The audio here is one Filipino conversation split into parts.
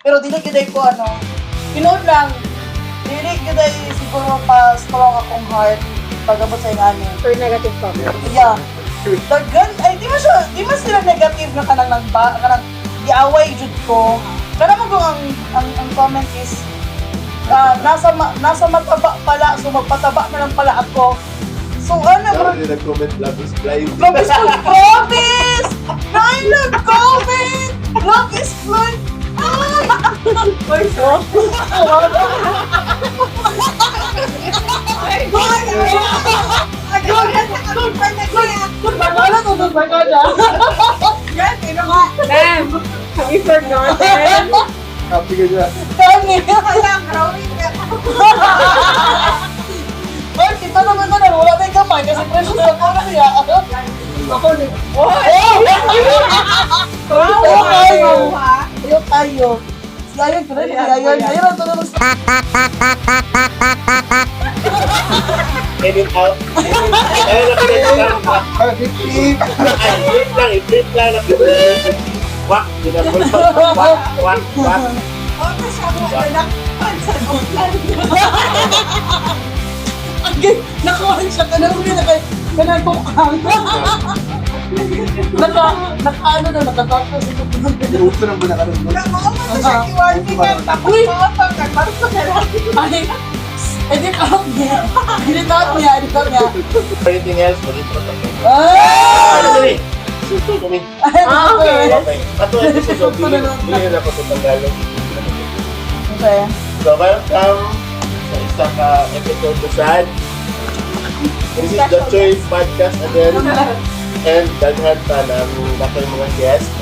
Pero dili giday ko Pinood lang. Dili giday siguro pa strong akong heart pagabot sa ingani. For negative comments. Yeah. Dagan ay di man sila negative na kanang giaway jud ko. Kana mo ang comment is nasa mataba pala, so magpataba na lang pala ako. So Saan nila nag-comment, love is blind? Love is blind! Promise! I love comment! Love is blind! Why so? Ma'am, have you forgotten? Happy ka dyan. Ay, kita naman na wala na yung kamay kasi precious na ko na siya. Ako ni... Ayaw tayo. Si Ayon, pero si Ayon. Ayon ang tulong sa... Edit out. Ay, nakita lang. I-flip lang. Wak, ginagol pa. Wak. Nakuhan siya ka na uli na kanagpukang. Nakatapos ito. Gusto nang ba nakalungkot? Uy! Edit out niya. Anything else? Ulit mo tayo. Ah! Dali. Suso kami. Okay. Ato ang episode, hindi na po sa Tagalog. Okay. So, welcome sa isang episode to Sad. This is the Choice Podcast again. And daghan pa ng nakay mga guests.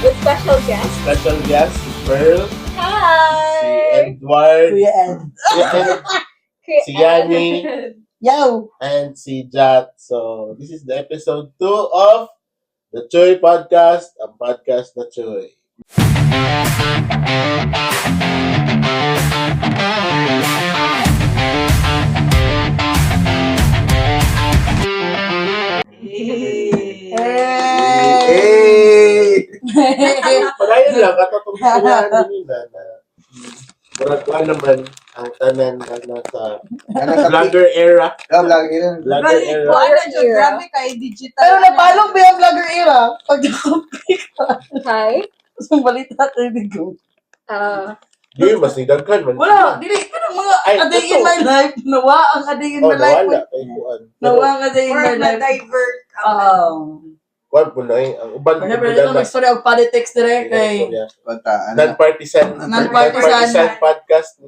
With special guest. Special guest, si Pearl, si Hi! Edward, Kuya Ed. si Yani, Yaw! and si Jat. So, this is the episode 2 of the Choy Podcast, ang podcast na Choy. Padayon lang, katutungtungan nila na muragkuhan naman ang tanan na nasa vlogger era. Vlogger era. Pero napalong ba yung vlogger era? Pag nakampi ka. Hi. Ang balita tayo ni Go. Di, mas nidagkan man. Wala, dili. Pero mga Ay, a day in totoo. my life. Nawa ang a day in Oh, my life. nawala. Kay Kuan. Nawa ang a day in my life. divert Kuan po na eh. Ang uban ko Whenever po ito mag-story of politics direct kay non-partisan podcast.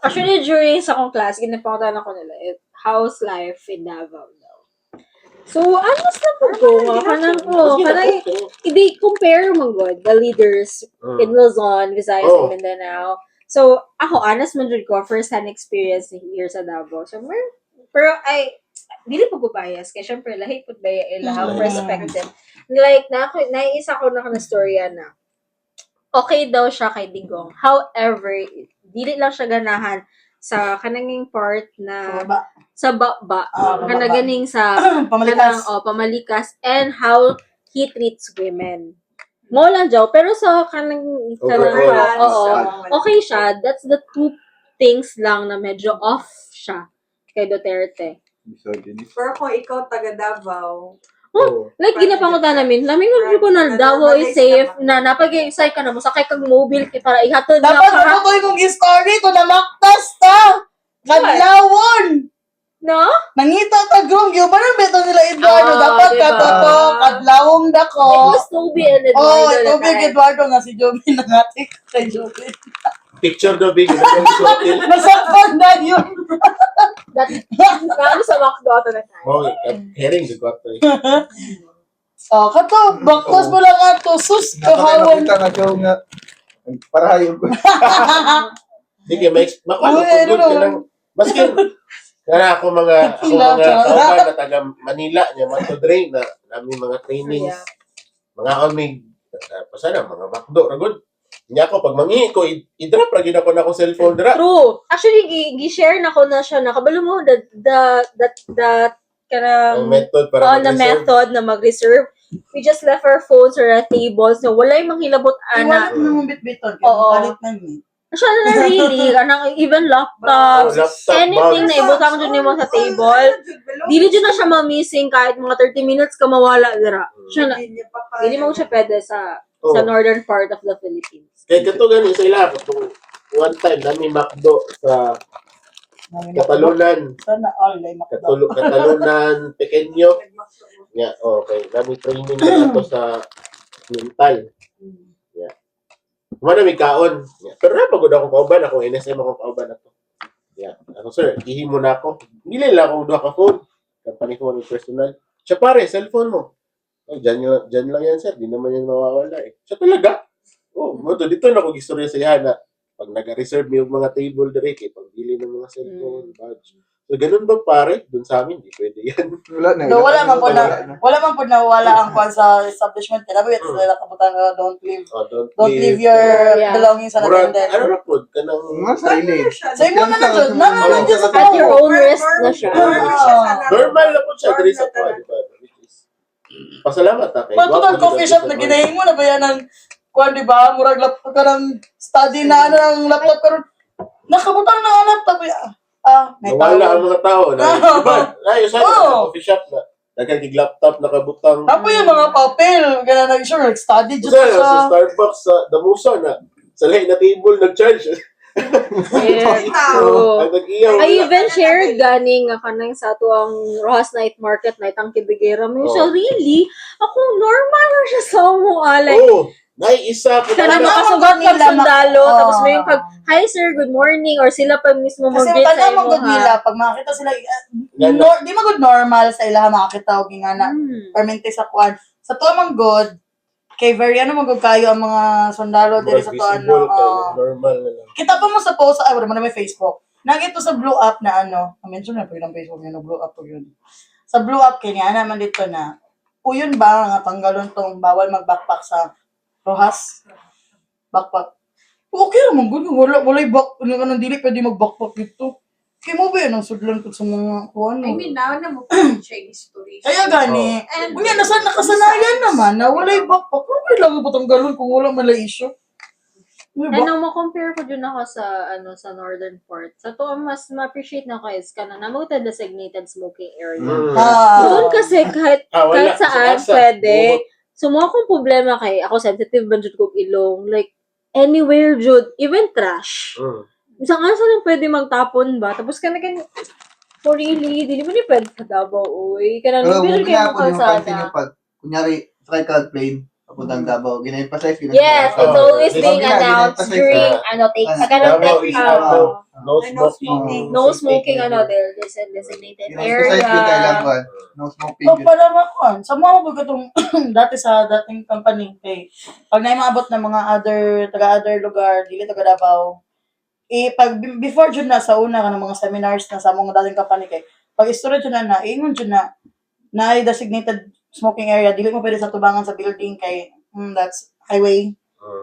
Actually, during sa akong class, ginapangutan ako nila, how's life in Davao daw. So, honest na po ko, kanang ko, kanang, hindi compare mo good, the leaders in Luzon, Visayas, Oh. and Mindanao. So, ako, honest man dyan ko, first-hand experience here sa Davao. So, pero dili po ko bias, kaya syempre, lahi po ba yung perspective. Like, naisa ko na storya na, okay daw siya kay Digong. However, dili lang siya ganahan sa kananging part na sa baba, kanaganing sa Pamalikas. pamalikas and how he treats women. Mo lang daw, pero sa kanang okay siya. That's the two things lang na medyo off siya kay Duterte. Pero kung ikaw taga Davao, Like, ginapangutan namin ko na Davao is safe, na napag-i-excite ka na mo, sakay kag mobile para ihatod na Dapat ano ko yung story ko na maktas ta. Kadlawon. No? Nangita ta gong yung parang beto nila Eduardo. Dapat diba? katoto. Kadlawong It dako. was Toby and Eduardo. Oh, ito big Eduardo nga si Joby nangatik kay Joby. Picture daw big. Nasakpan na yun. Kano sa McDo ato na tayo. Oh, hearing the got to. Oh, kato, bakwas mo lang ato. Sus, kahawan. Nakakita ka daw nga. Parahayog ko. Sige, makano Uy, ko ano? ka lang. Maski, kaya ako mga kauban na taga Manila, niya matodray na namin mga trainings. Mga amig, pasana, mga makdo, ragod. Niya ako, pag mangihi ko, i-drop ra gid ako na akong cellphone dra. True. Actually, gi-share na ko na siya. Nakabalo mo, that Ang kanang method para na mag-reserve. method na mag-reserve. we just left our phones or our tables, no, wala yung manghilabot, ana. Iwalat mo naman bitbiton. Oo. Palit na yun. Siya na really, anang even laptops, Laptop, anything bags. na ibutang dyan mo sa table, dili dyan na siya ma-missing kahit mga 30 minutes ka mawala dira. Siya na, dili mo siya pwede sa Oh. northern part of the Philippines. Kaya kato gani sa ila. Kung one time, nami McDo sa Katalunan. Sana all ay makita. Katalunan, Pequeño. Yeah, okay. Nami training na ako sa mental. Yeah. Kumana may kaon. Yeah. Pero napagod ako kauban. Ako NSM ako kauban ako. Yeah. Ako, sir, ihi mo na ako. Hindi lang ako doon ka phone. Company ko ng personal. Siya pare, cellphone mo. Oh, dyan lang yan, sir. Di naman yan mawawala eh. Siya talaga. Oh, dito na ako gistorya sa iya na pag nag-reserve mo yung mga table direct eh, pag bili ng mga cellphone, badge. So, ganun ba pare? Doon sa amin, di pwede yan. Wala na. No, wala man po nawala ang kwan sa establishment. Kaya nabi, sila kaputan na don't leave. Oh, Don't leave your Yeah. belongings sa Murag, attendant. ano na po, kanang... Mga sarili. So, yung mga nandiyan, nandiyan dyan sa At your tao. own risk na siya. Normal na po siya, diri sa po, di ba? Which is, pasalamat ha. kay Pagkutang Gwapo, coffee di ba, shop sa na mga- ginahin mo na ba yan ng kwan, di ba? Murag laptop ka ng study na ano ng laptop ka rin. Nakabutang na ang laptop. May Nawala ang tao. mga tao na, Oo. di ba? Ayos, Oo. sa coffee shop na. Nagkakig-laptop, nakabutang. Tapos yung mga papel, gana na sure, nag-study dyan Sa sa... Starbucks, sa Damusa na, sa lahat na table, nag-charge. Yeah, true. Ang nag-iyaw. I even shared gani nga kanang sa ato ang Rojas Night Market na itang kibigera mo. So really, ako normal na siya sa mo. Like, Oo. Naiisa ko kana Tanaw talaga. makasugat nila kag sundalo, mak- tapos may yung pag, hi sir, good morning, or sila pa mismo Kasi mag-greet sa tanaw imo mong good nila, ha. pag makakita sila, Gana. di magod normal sa ilaha makakita o gingana. Hmm. Permente sa kwan. Sa tuwa mang good, kay very ano magod kayo ang mga sundalo diri sa tuwa Visible no. kayo. Normal na lang. Kita pa mo sa post, ay wala mo na may Facebook. Nakita sa blue up na ano, mention na pa yun ang Facebook yun, blue up po yun. Sa blue up kanya naman dito na, uyon ba nga tanggalon tong bawal mag-backpack sa Rojas? Backpack. Okay naman, gano'n. Wala'y back, ano ka nang dili, pwede mag-backpack dito. Kaya mo ba yan ang sudlan ko sa mga kuwan? I mean, now na mo siya history. Kaya gani, And- unya, nakasanayan naman na wala'y backpack. Okay lang ba tanggalon kung wala man issue? And nang ma-compare ko dyan ako sa northern part. Sa to, mas ma-appreciate na ko is ka na namang designated smoking area. Doon kasi kahit Wala. saan Sa asa. pwede. So, mo akong problema kay ako sensitive ba jud kog ilong. Like, anywhere jud, even trash. Isang asa lang pwede magtapon ba? Tapos ka na for really, di mo ni pwede sa Davao, uy. Kanang Pero nabili kung kayo ginapon ng yung pansin kalsada. yung pag, kunyari, tricycle plane, papuntang Davao, ginayemphasize, Yes, it's always being Pag announced ginayemphasize during, na- take, Ah, sa kanang Davao is ano, no No smoking. no smoking, there's a designated Ginayemphasize yung Thailand area. one. No smoking. O, para makuan. Sa mga magkatong dati sa dating company, kay pag naimaabot ng mga taga-other lugar, dili taga Davao, pag before dyan na, sa una ka ng mga seminars na sa mga dating company, kay pag istorya dyan na, ingon dyan na ay designated smoking area, dili mo pwede sa tubangan sa building, kay that's highway.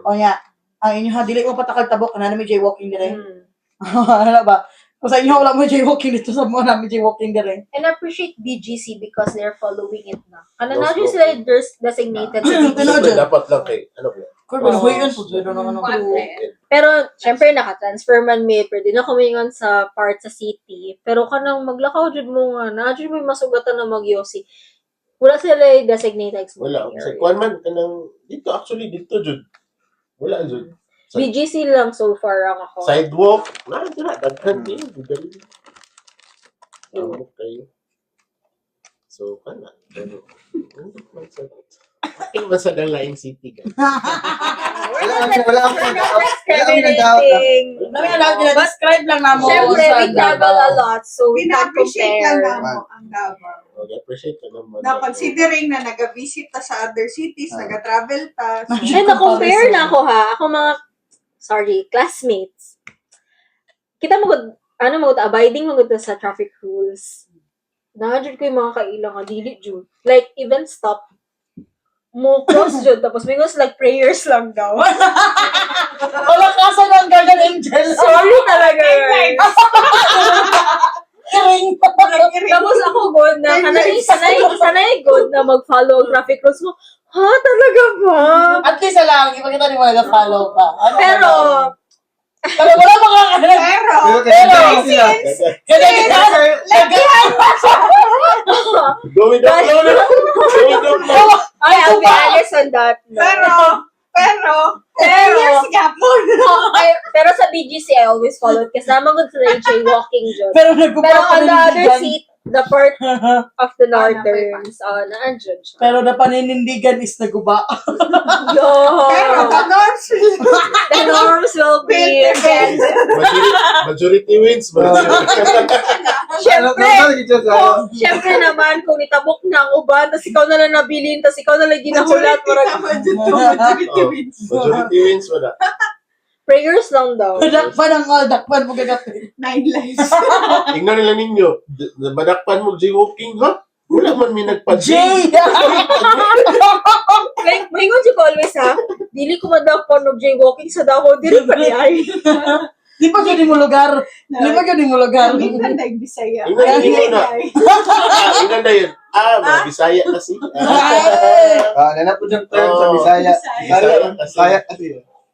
O nga, ang inyo ha, dili mo patakag tabok, na namin jaywalking dire. Ano ba? Kung sa inyo wala mo jaywalking dito, sa mga namin jaywalking dire. And I appreciate BGC because they're following it na. Kana No na dyan smoking. sila there's designated sa BGC. Ano dyan? Dapat lang kay, ano ba? Kung ano, huy yun po, dito na ano. Pero, syempre, naka-transfer man may, pwede na kumingon sa part sa city. Pero kanang maglakaw dyan mo nga, na dyan may masugatan na magyosi. Wala sila yung designated Wala. smoking Sa area. kuwan man, kanang, dito, actually, dito, Jud. Wala, Jud. BGC lang so far ang ako. Sidewalk. Daghan din. Okay. So, kana. Aking man sa Dalaing City. Wala kami nag-out. Discriminating. Dami na natin na-describe lang na mo. Syempre, sa we travel a lot, so we can Pina-appreciate lang compare. na mo ang Davao. Okay, appreciate ko naman. Na considering na nag-visit ta sa other cities, nag-travel ta. So, And na-compare na ako ha. Ako mga, classmates. Kita magod, abiding magod na sa traffic rules. Nakadjud ko yung mga kailang nga, dili jud. Like, even stop. Mo cross jud, tapos may like prayers lang daw. Wala kasa ng Guardian Angel. Sorry talaga, guys. Kiring. Tapos ako good na, sanay good na mag-follow ang traffic rules mo. ba? At least lang, ipakita ni mo nag-follow ka. Ano Pero, pero wala mga Pero, Pero kaya sila. Kasi Going down low na. Going down low. I'll be honest on that. No. pero, Pero- gapon. Pero sa BGC, I always followed kasama ko sa jaywalking Diyos. pero Pero on the other nagpapaninindigan. seat, the part of the northerns, na-andyan siya. Pero na paninindigan is naguba. Yo! Pero, norms. The norms will be against. Majority wins. Syempre, Ano, syempre naman, kung itabok na ang uban, tas ikaw na lang nabilin, tas ikaw na lang ginahulat, Majority wins wala. prayers lang daw. Dakpan mo gagapin. 9 lives. Tingnan nila ninyo. Badakpan mo jaywalking, ha? Wala man may nagpa-J. Jay! May ngon ko always ha, dili ko madakpan og jaywalking sa Davao, dili pa niya. Di ba gani mo lugar? Di ba gani mo lugar? Minsan nag-Bisaya. Tingnan ninyo na. Tingnan na yun. Mga Bisaya kasi. Nanap po yung term sa Oh. Bisaya. Bisaya kasi. Bisaya kasi.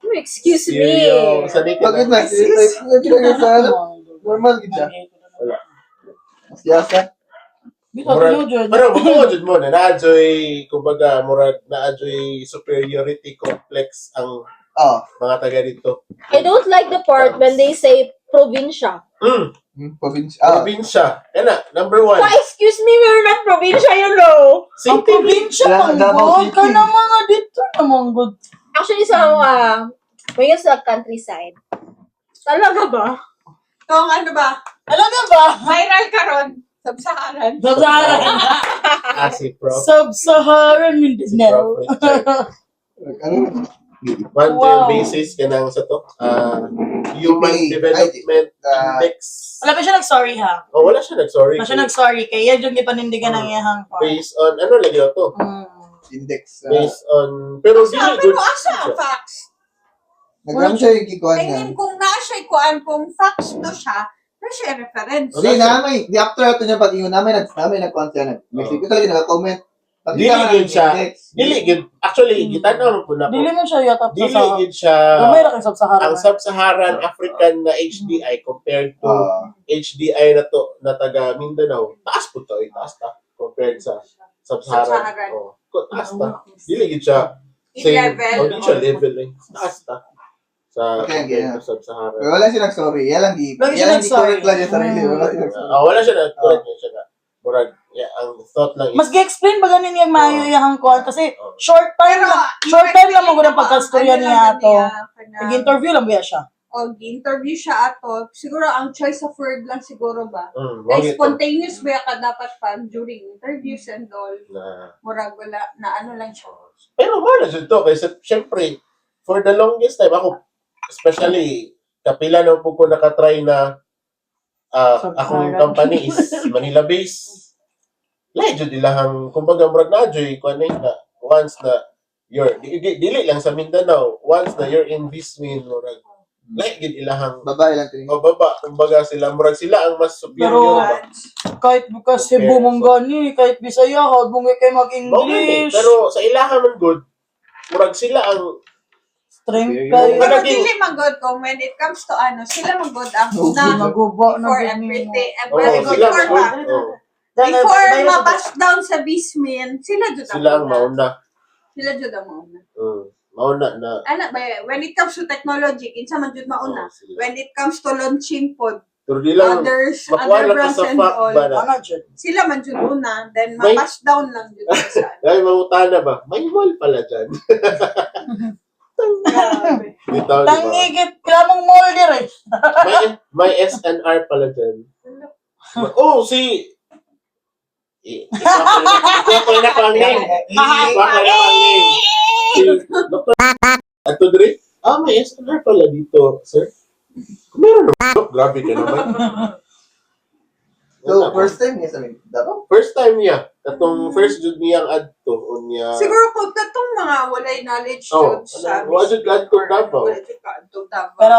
Excuse me. Seryo. Sanay ka Bakit na. na? Normal gid siya. Mas yasa. Pero magmamodod mo na na-adjoy, kumbaga, murag na-adjoy superiority complex ang Oh. mga taga dito. I don't like the part when they say probinsya. Province. Probinsya. Yan na, number one. Why, excuse me, we're not probinsya, you know. Ang Same thing. probinsya Wala, pang Davao good. City. Ka na mga dito namang good. Actually, may sa countryside. Talaga ba? Kung ano ba, Talaga ba? viral ka ron. Sabsaharan. Sub-Saharan. Si Prof. Sub-Saharan Si Mindanao. Prof. Ano? One-term Wow. basis ka nang sa to. Human GPA. Development Index. Wala pa siya nag-sorry ha. Oh, wala siya nag-sorry. Wala siya nag-sorry. Kaya yung ipanindigan ng iyahang part. Based on, ano lagi to? Index. Based on, pero dili Sabi good. mo, asa ang facts? Nagdami siya yung kikuhan I niya. mean, kung nasa kuan, kung facts to siya, na siya reference. Hindi, namin. Di after ito niya pag-ingon namin, nag-comment siya. Mexico talaga nag-comment. Dili yun siya. Dili yun. Actually, gitanaw ko na po. Dili mo siya yata Dili sa yun siya. Gamay ra kay Sub-Saharan. Ang Sub-Saharan African na HDI compared to HDI na to na taga Mindanao, taas po to, taas ta compared sa Sub-Saharan. Sub-Saharan. Oh, taas ta. Dili yun siya Level. Oh, di siya level eh. Taas ta. Sa Okay, compared yeah. to Sub-Saharan. Pero wala siya nag-sorry. Yan lang di. Lagi siya Yan lang di nag-sorry. correct lang yung sarili. Wala siya nag-sorry. Wala siya na correct siya na. Murag, yeah, ang thought lang Mas gi-explain ba ganin yung maayo iyahang kuhan? Kasi Oh. short time lang. Short time lang mo ko ng pagkastorya niya ato. Nag- Nag-interview lang ba siya? O, interview siya ato. Siguro, ang choice of word lang siguro ba? wag Like, ito. spontaneous ba ka dapat pa during interviews and all. Na, Murag wala, na ano lang siya. pero wala siya to. Kasi syempre, for the longest time, ako, especially, kapila na po ko nakatry na akong company is Manila based. Lahat yun ilahang, kumbaga, murag na dyoy, kung ano na, once na dili lang sa Mindanao, once na you're in Bismin, murag, lahat yun ilahang, Babae lang ito. o baba, kumbaga sila, murag sila ang mas superior ba? Kahit bukas Cebu mong gani, kahit Bisaya, hawag mong kayo Mao gani, mag-English. pero sa ilahan man good, murag sila ang, Strength Pero kayo. Pero naging- dili magod ko when it comes to ano, sila magod ang Oo, una Magubo na before din mo. everything. oh, Well, sila before good, ba? oh, Before ma-pass down sa Bismin, sila jud sila ang mauna. Sila jud ang mauna. Mauna na, Ana ba, when it comes to technology, kinsa man jud mauna. sila. When it comes to launching pod, Pero di lang, others, makuha other lang ka brands sa and fact all, ba na, Ano dyan? sila man jud una, then May- ma-pass down lang jud sa. dahil mamutana ba, may mall pala dyan. Grabe. Bitaw, di ba? Tangigit, kailangan mong mall dir eh. May SNR pala dyan. Oh, si... Ikaw ko na ang name. Ikaw ko na ang name. Si Dr. Ato Dre? May SNR pala dito, sir. Meron na. Grabe ka naman. So, first time niya sa Mindanao. First time niya. Katong first jud niyang adto unya. Siguro kung katong mga walay knowledge Oh, jud sa wa jud adto Davao. Wala jud ka adto Davao. Pero,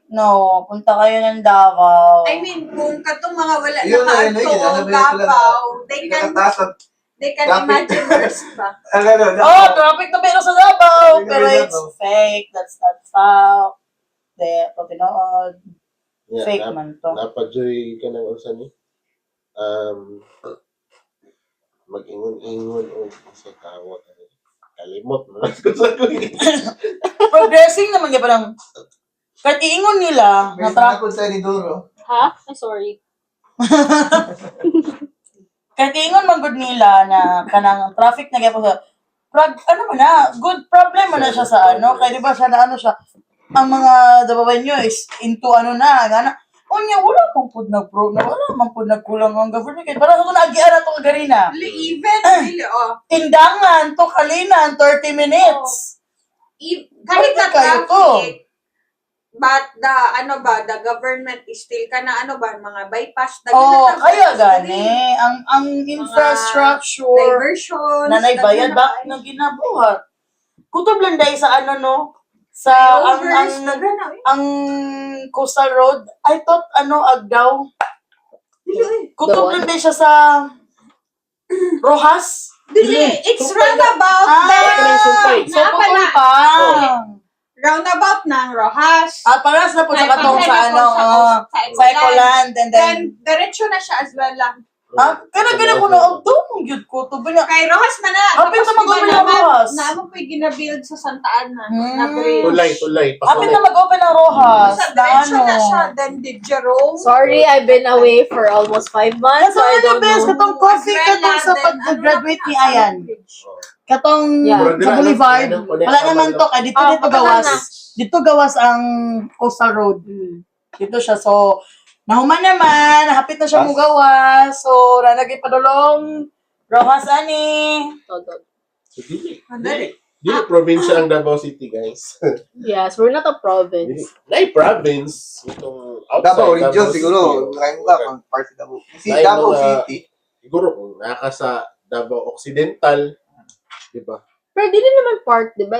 no, punta kayo ng Davao. I mean, kung katong mga wala Yun na, naka yun, yun, ano adto ba yun sila Davao, they can Nakataas at They can Traffic. imagine worse pa. Ang gano'n. Oh, traffic na pero sa Davao. Traffic na Pero pero it's Davao. fake. That's not foul. De, patinood. Yeah, Fake man to. napadyoy ka ng unsa ni? Mag-ingon-ingon o sa tawa. Kalimot mo lang ko sa Progressing naman niya parang kahit iingon nila May na traffic. sinakot sa Edidoro. Ha? I'm sorry. Kahit iingon man good nila na kanang traffic na gyapon sa ano man na, good problem man na siya sa ano. Kaya di ba siya na ano siya, ang mga Davaoenyo is into ano na, gana. O niya, wala pang pud wala pang pud nagkulang ang government. Kaya parang ako naagian na ito kagarina. Even, really, Tindangan to kalinan, 30 minutes. kahit na Bakit kayo to? traffic, but the government is still mga bypass, Oh, kaya gani. Ang infrastructure, diversions, nanay bayad ba ng ginabuhat? Kutob lang dahil sa ano no, sa ang coastal road, I thought Agdaw. Kutob lang dahil siya sa Rojas. It's roundabout So putol pa. roundabout ng Rojas. Paras na po sa katong sa Pares na ano, po sa sa Ecoland, and then, Then, diretso na siya as well lang. kaya ko na, mong yun ko, to ba niya, Kay Rojas man na. Hapit na mag-open ng Rojas. Naman po'y ginabuild sa Santa Ana. Hmm. Na bridge. Tulay. Apit na mag-open ng Rojas, Sa na diretso ano. na siya. Then, the Jerome. Sorry, I've been away for almost 5 months, so I Kasi don't best, know. katong coffee, As well katong na, sa then, pag-graduate ni na, Ayan. Katong Yeah. sa Boulevard. Wala naman to, kaya dito gawas. na. Dito gawas ang coastal road. Dito siya, so, nahuman naman, hapit na siya Pas. mugawas, so, nanagay padulong, Rojas ani. Todo. So, dili probinsya ang Davao City, guys. Yes, we're not a province. Nay province itong outside Davao region City. siguro. Kain mo ka kung part sa Davao. Si Ay, Davao mga- City. Siguro kung naka sa Davao Occidental, di ba? Pero di rin naman part, di ba?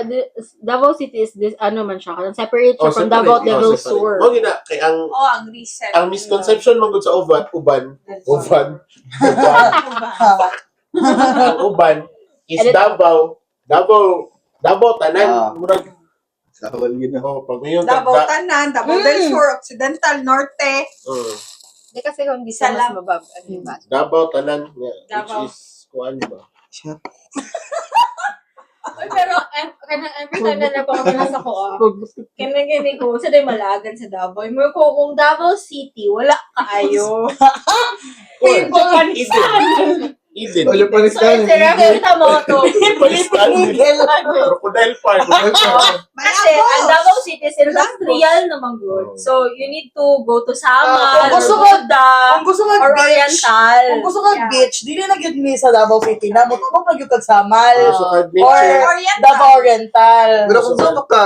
Davao City is this, ano man siya, separate siya from Davao Devil Sur. Mo gina kay ang ang recent. ang misconception man gud sa uban, ang uban is Edit. Davao tanan Ah. murag Sa Hawal yun. pag ngayon Davao Tanan, Davao del Sur, Occidental, Norte. Di kasi kung di sa mas Salam. mababa. Diba? Davao tanan nga, Davao. which is kuan ba? Pero every time na napakabilas ako, kanagani ko, sa day malagan sa Davao. Mo ko, kung Davao City, wala kaayo. Eden. O, yung panis So, ka. it's a reference mo to. Crocodile Park. Kasi, ang Davao City is industrial naman good. So, you need to go to Samar, Kung gusto or mo- Buda, Kung gusto or ka beach, Oriental. kung gusto ka beach, dili na gyud mi sa Davao City na, mutabok na gyud kag Samal, So, or Oriental. Davao Oriental. Pero kung gusto ka,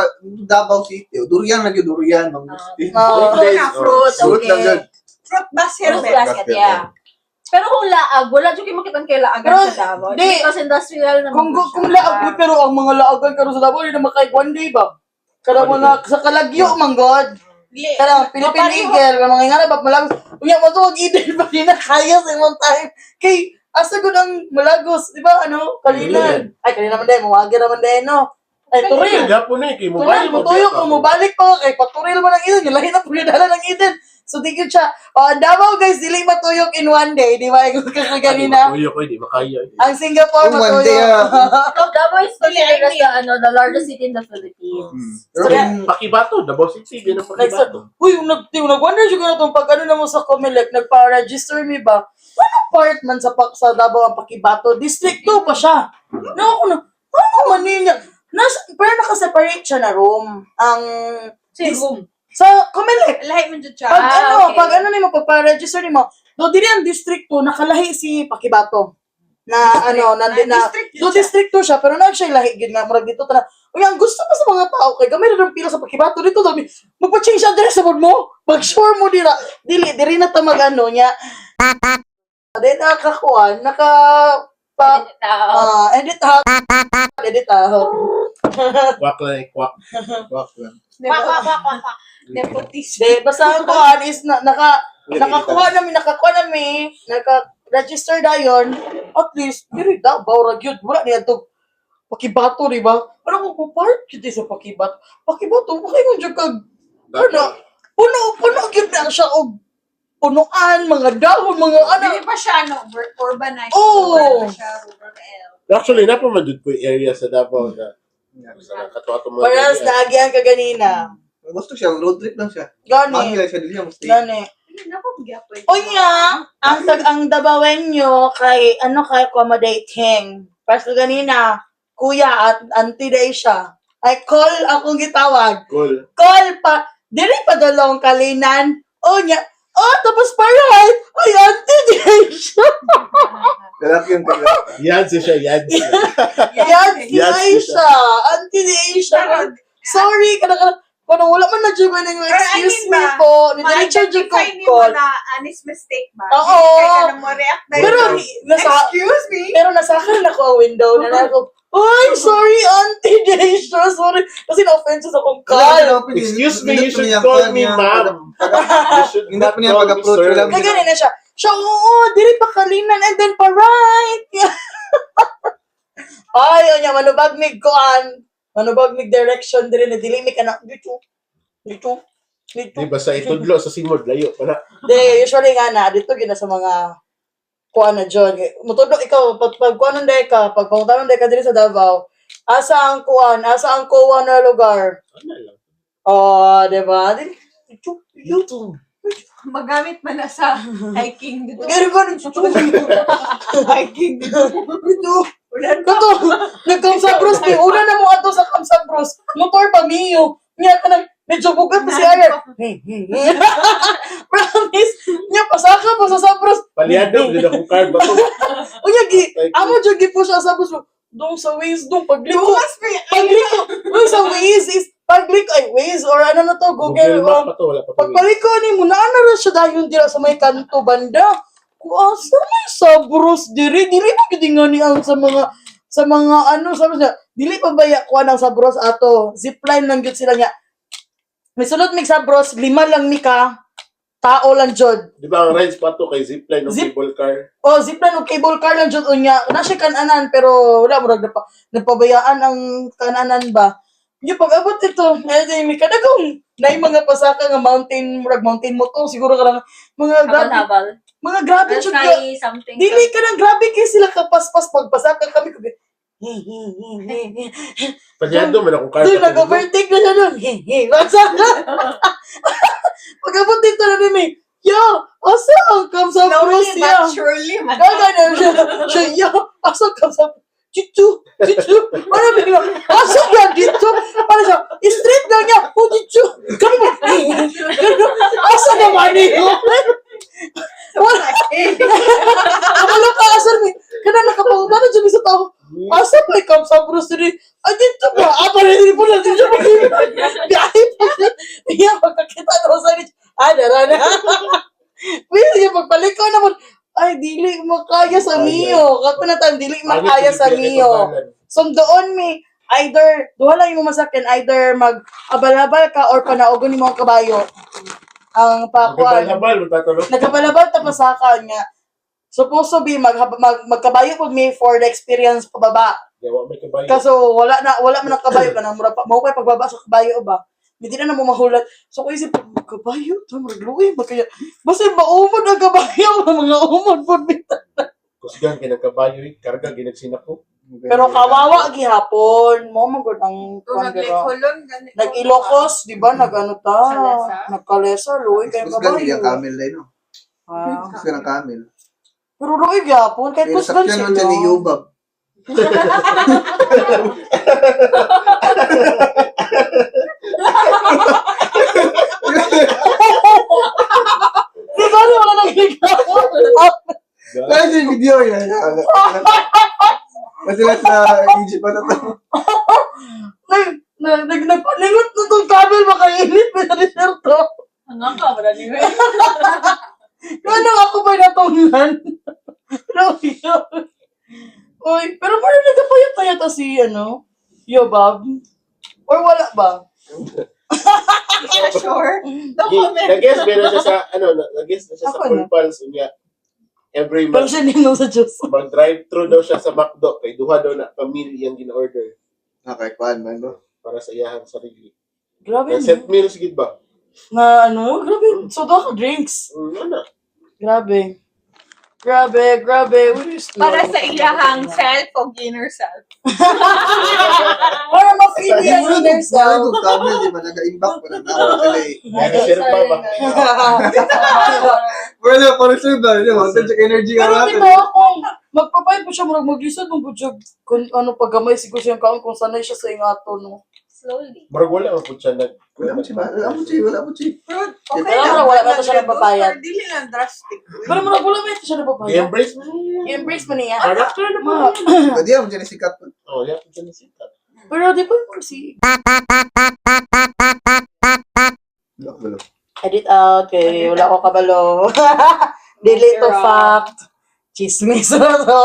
Davao City, durian lagi durian. Fruit, Fruit lang okay. yun. Fruit basket. Fruit basket, yeah. Pero kung laag, wala dyan kayo makitang kay laagan Pero, sa Davao. di. Because industrial naman. Kung laag, pero ang mga laagan karon sa Davao, di na makay one day ba? Kada mga sa Kalagyo manggod. Kada Philippine Eagle, mga nga ba malagos. Unya mo tuwag Eden ba di na kaya sa imong time. Kay asa gud ang malagos, di ba ano? Kalinan. Ay kanina man din, mawagi naman din no. Ay turil. Gapon eh, kay Tunay mo tuyok mo balik pa kay paturil mo ng Eden, lahi na pugdala ng Eden. So tigid siya. Davao guys, dili matuyok in one day, di ba? Ikaw kaganina. Tuyo ko, di makaya. Ang Singapore Kung one day, matuyok. So, Davao is considered as the largest city in the Philippines. Pero So, kung Pakibato, Davao City, din ang Like, Pakibato. uy, nag-wonder siya na itong pag ano na mo sa Comelec, nagpa-register mi ba? Ano part man sa Davao ang Pakibato? District 2 pa siya. No, ano man niya? Pero nakaseparate siya na room. Ang, Boom. sa Comelec. Lahi mo dyan siya. okay. Pag ano nimo, pagpa-register nimo, do dili ang District 2, nakalahi si Pakibato. Na, District do yun siya. District 2 siya, pero nag siya lahi, gid nga, murag dito, tana, uy, ang gusto pa sa mga tao, kay gamay na ng pila sa Pakibato, dito, dami, magpa-change address sa mood mo, mag-sure mo dira, diri na ta mag-ano niya, then, nakakuan, edit out, Kwak lang eh, kwak. Wak lang. Nepotism. de, basta ang kuhan is, nakakuha namin, naka-register dayon, At least, diri Davao ra gyud, wala niya to pakibato, di ba? Ano ko part yun sa pakibato? Pakibato, okay mo dyan kag, puno gyud na siya og punuan, mga dahon, mga ano. Hindi pa siya, no, urbanized. Oo. Urban pa siya, rural. Actually, napamadud ko yung area sa Davao na sa katuwa mga Paras area. naagihan ka ganina. Gusto siya, road trip lang siya. Gani, Mahal siya, dili siya mustay. gani. Hindi na po gyapoy. Unya, ang Dabawenyo kay accommodating. Paras ganina, kuya at auntie day siya. Ay call akong gitawag. Cool. Call pa, dili pa dalawang kalinan. Unya, tapos paray. Ay, auntie day siya. Lalaki yung taga. Yan siya, yan siya. Auntie Yes, day siya. Auntie day siya. Sorry, Kung wala man na dyan man yung Pero I excuse mean me ba, po. Nidali-charge yung ma-identify niyo call. na honest mistake ba? Oo. Kaya na mo react na Pero, yun. Excuse me? pero nasakan ako ang window na ako, ay, sorry, Auntie Daisha, sorry. Kasi na-offenses akong call. Excuse me, you should call me ma'am. You should Hindi not pa niya call me pag-approach, sir. wala Kaya ganun na siya. Siya, oo, diri pa kalinan and then pa right. Ay, onya, manubag mig kuan. Manubag mig direction diri na dili mi kana dito. Dito. Di ba sa itudlo, sa simod, layo pa na. De, usually nga na, dito gina sa mga kuan na dyan. Mutudok ikaw, pag kuanon day ka, pag pangutanon day ka diri sa Davao, asa ang kuan, asa ang kuwan na lugar. Ano lang. Oh, diba? Dito, dito. Magamit man na sa hiking dito. Gano'n ba nito? Hiking dito. Dito. Ulan pa. Kato, nag-Kamsabros ni. Una na mo ato sa Kamsabros. Motor pa, Mio. Nga ka na, medyo bugat pa si Ayan. Promise. Nga, pasaka pa sa Sabros. Paliado, hindi akong card ba to? O nga, amo dyan po siya sa Sabros. Doon sa Waze, doon, pagliko. Lumas pa yun. Pagliko. Doon sa Waze is, pagliko, ay Waze, or ano na to, Google Google. Map pa to, wala pa to. Pagpaliko ni mo, naana siya dahil dira sa may kanto banda. Kuasa may Sabros diri, dili pa gid nga ni ang sa mga ano, sabi niya, dili pa ba kuha ng Sabros ato, zipline lang gyud sila nga. May sulod mig Sabros, 5 lang mi ka, tao lang jud. Di ba ang rides pa to kay zipline o Zip- cable car? O zipline o cable car lang jud unya. Na siya kananan pero wala mo nagpabayaan ang kananan ba. Yung pag-abot ito, mi kadagong na mga pasaka nga mountain mo to, siguro ka lang mga grabe. Habal-habal. Mga grabe jud ka. Sky something. Dili ka nang grabe kay sila kapaspas pagpasaka kami ko. Paliado, man akong card Doon pa to. nag-overtake na siya doon. Pasaka. Pag-abot dito na rin yo, asa ang Kamsabros Slowly siya? but surely man. Gagana siya, yo, asa ang Kamsabros? Chichu. Ano ba niya? Asa yan dito? Ano siya? Straight lang niya. Oh, chichu. Ganun. Asa naman niyo? Wala. Kamalo ka, asar mi. Kana nakapangutan na dyan sa tao. Asa pa ikaw sa grocery? Ay, dito ba? Parehin po na dito. Biyahe pa siya. Iya, pagkakita na sa rin. Dara na. Pwede niya pagpaliko naman. Ay, dili makaya sa Mio. Kako na tan, dili makaya sa Mio. So, doon either, duha lang yung masakyan, either mag-abal-abal ka or panaugon ni mga kabayo. Ang pakuan. Habal-habal, magtatulog. Nagkabalabal ta pasaka nga. Supposed to be magkabayo pag may for the experience pababa. Yawa, may kabayo. Kaso wala man ang kabayo ka na mura pa. Mao kay pagbaba sa kabayo ba. Hindi na mo mahulat. So ko isip kabayo to magluwi magkaya. Basta maumod ang kabayo mga umod pod bita. Kusgan, kinagkabayo, karga, ginagsinak ko. Pero kawawa gihapon. Mo magud ang Kung nag-lekolon, ganito. Nag-Ilocos, di ba? Nag-ano ta? Kalesa. Nagkalesa, luwi kay Kusgan kabayo. niya camel na yun. Ah. Kusgan ang camel. Pero luwi gihapon kay Pero kusgan sakyan sila. nun siya ni Yubab. Di ba wala nagagawa? Kasi yung video yan. Kasi sa Egypt pa na to. Nagpalingot na itong camel, makainit pa na desierto. Hanggang ka, wala ni Ray. Ano ako ba natungan? Uy, pero parang nagkapayat-payat si, Yobab? Or wala ba? Hindi ka sure. No comment. Nag-guess meron siya sa, nag-guess na siya sa Ako na. Full Pulse niya. every Pero month, siya ninong sa Diyos. mag-drive-thru daw siya sa McDo kay duha daw na pamilya ang gin-order Okay, kuan man no. para sa iyahang sarili. Grabe, Na set no? meals gid ba? Na ano? Grabe. So, ka drinks. Ano? Grabe. Grabe. What is Para sa iyahang self o inner self. Para ma-feel niya yung inner self. Kung kami di ba nag-impact pa na tao sila eh. Yan sir pa ba? Wala para sure ba? Di ba? Check energy ka Pero natin. di ba kung magpapayad po siya, maglisod ng budyo, kung ano paggamay, siguro siyang kaon, kung sanay siya sa ingato, no? Slowly. Murag wala ang pud siya nag. Wala mo si. Pero okay Wala, lang. wala ba siya nagbabayad? Dili lang drastic. Pero wala ba ito siya napapayad? I-embrace mo. I-embrace mo niya. Character na Ma. ba? Pwede yan, dyan sikat. Oh, yan po sikat. Pero di ba yung si... Wala. Edit out, okay. Wala ko kabalo. Delete to fact. Chismis na to.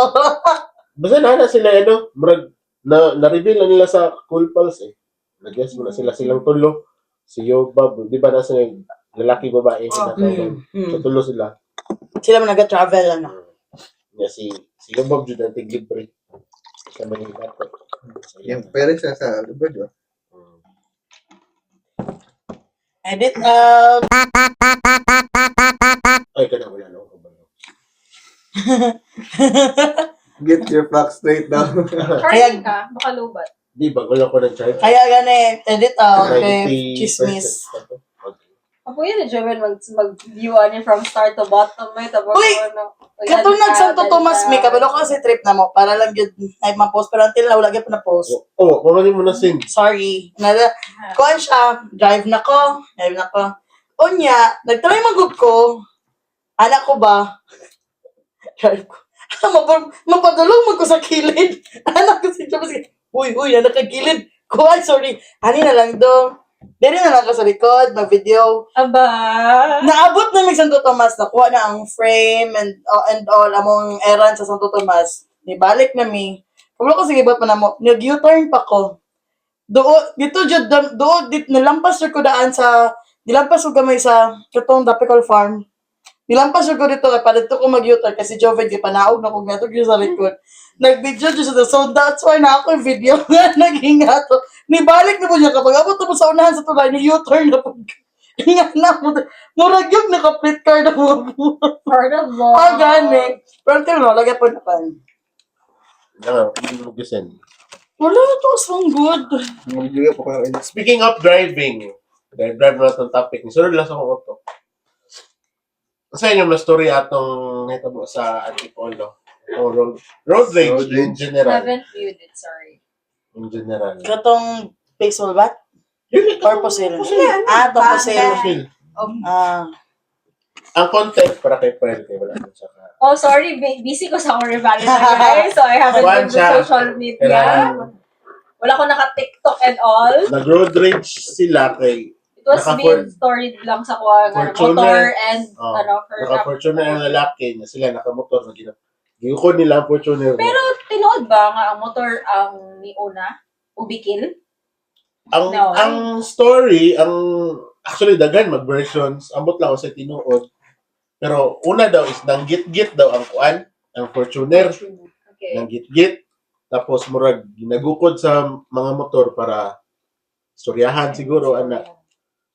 Basta na sila murag na-reveal na nila sa Cool Pals eh. Nag-guess mo na silang tulo. Si Yobab, di ba nasa lalaki babae na So tulo sila. Sila man nag-travel, ano. Si Yobab jud ang tiglibre. Siya man yung dapat. Yung parents na sa lugar, di ba? Edit out. Ay, kana wala na ako ba? Get your facts straight now. Charging ka, baka lubat. Di ba, wala ko na-charge. Kaya gani, edit out, okay. Chismis. Ako yun, Joven, mag-view niya from start to bottom. May tabo Uy! Katong nag-Santo Tomas, may kabalo ko kasi trip na mo. Para lang yun, ay ma-post. Pero until na, wala gyud pa na-post. Oo, kumanin mo na sing. Sorry. Kuhan siya, drive na ko. Unya, nag-try magod ko. Anak ko ba? Drive ko. Mapadulong mo ko sa kilid. Anak ko si Jobs. Uy, anak ka kilid. Kuhan, sorry. Ani na lang do. Dili na lang ka sa likod, mag-video. Aba! Naabot na may Santo Tomas, nakuha na ang frame and all, among errand sa Santo Tomas. Nibalik na mi. Kung ko sige ba't man mo, nag-U-turn pa ko. Dito, nilampas ko daan sa, nilampas ko gamay sa katong Dapical Farm. Nilampas ko dito, para dito ko mag-U-turn kasi Joven, di pa naog na kung gato sa likod. Nag-video dito sa so that's why na ako yung video nga naging ato. Nibalik na po niya kapag abot na po sa unahan sa tulay, ni U-turn na po. Nga na po. Murag yung naka-plate card na po. Part of law. Gani. Pero until no, lagyan po na pa. Hindi mo gisin. Wala na to, so good. Mag-video po ko na. Speaking of driving, drive na itong topic. Sunod lang sa kong ito. Kasi yung story atong nitabo sa Antipolo. O road rage Road in rage. general. Haven't viewed it, sorry. In general. Katong pixel bat? Or pusil? Ano? Itong pusil. Feel. Ah. Ang content para kay Pearl, kay wala mo siya ka. Oh, sorry, busy ko sa Core Valley na guys, so I haven't One been to siya. social media. Kailangan- Wala ko naka-TikTok and all. Nag-road rage sila kay It was Naka-for- being storied lang sa kuha, Fortuner. motor and Oh, for naka-Fortuner ang lalaki na sila nakamotor na giyukod nila ang Fortuner. Pero tinood ba nga ang motor ang ni una? Ubikil? ang No. ang story, actually dagan mag-versions, ambot lang ako sa tinuod. Pero una daw is nang git-git daw ang kuan, ang Fortuner, Okay. nang git-git. Tapos murag ginagukod sa mga motor para storyahan siguro ana.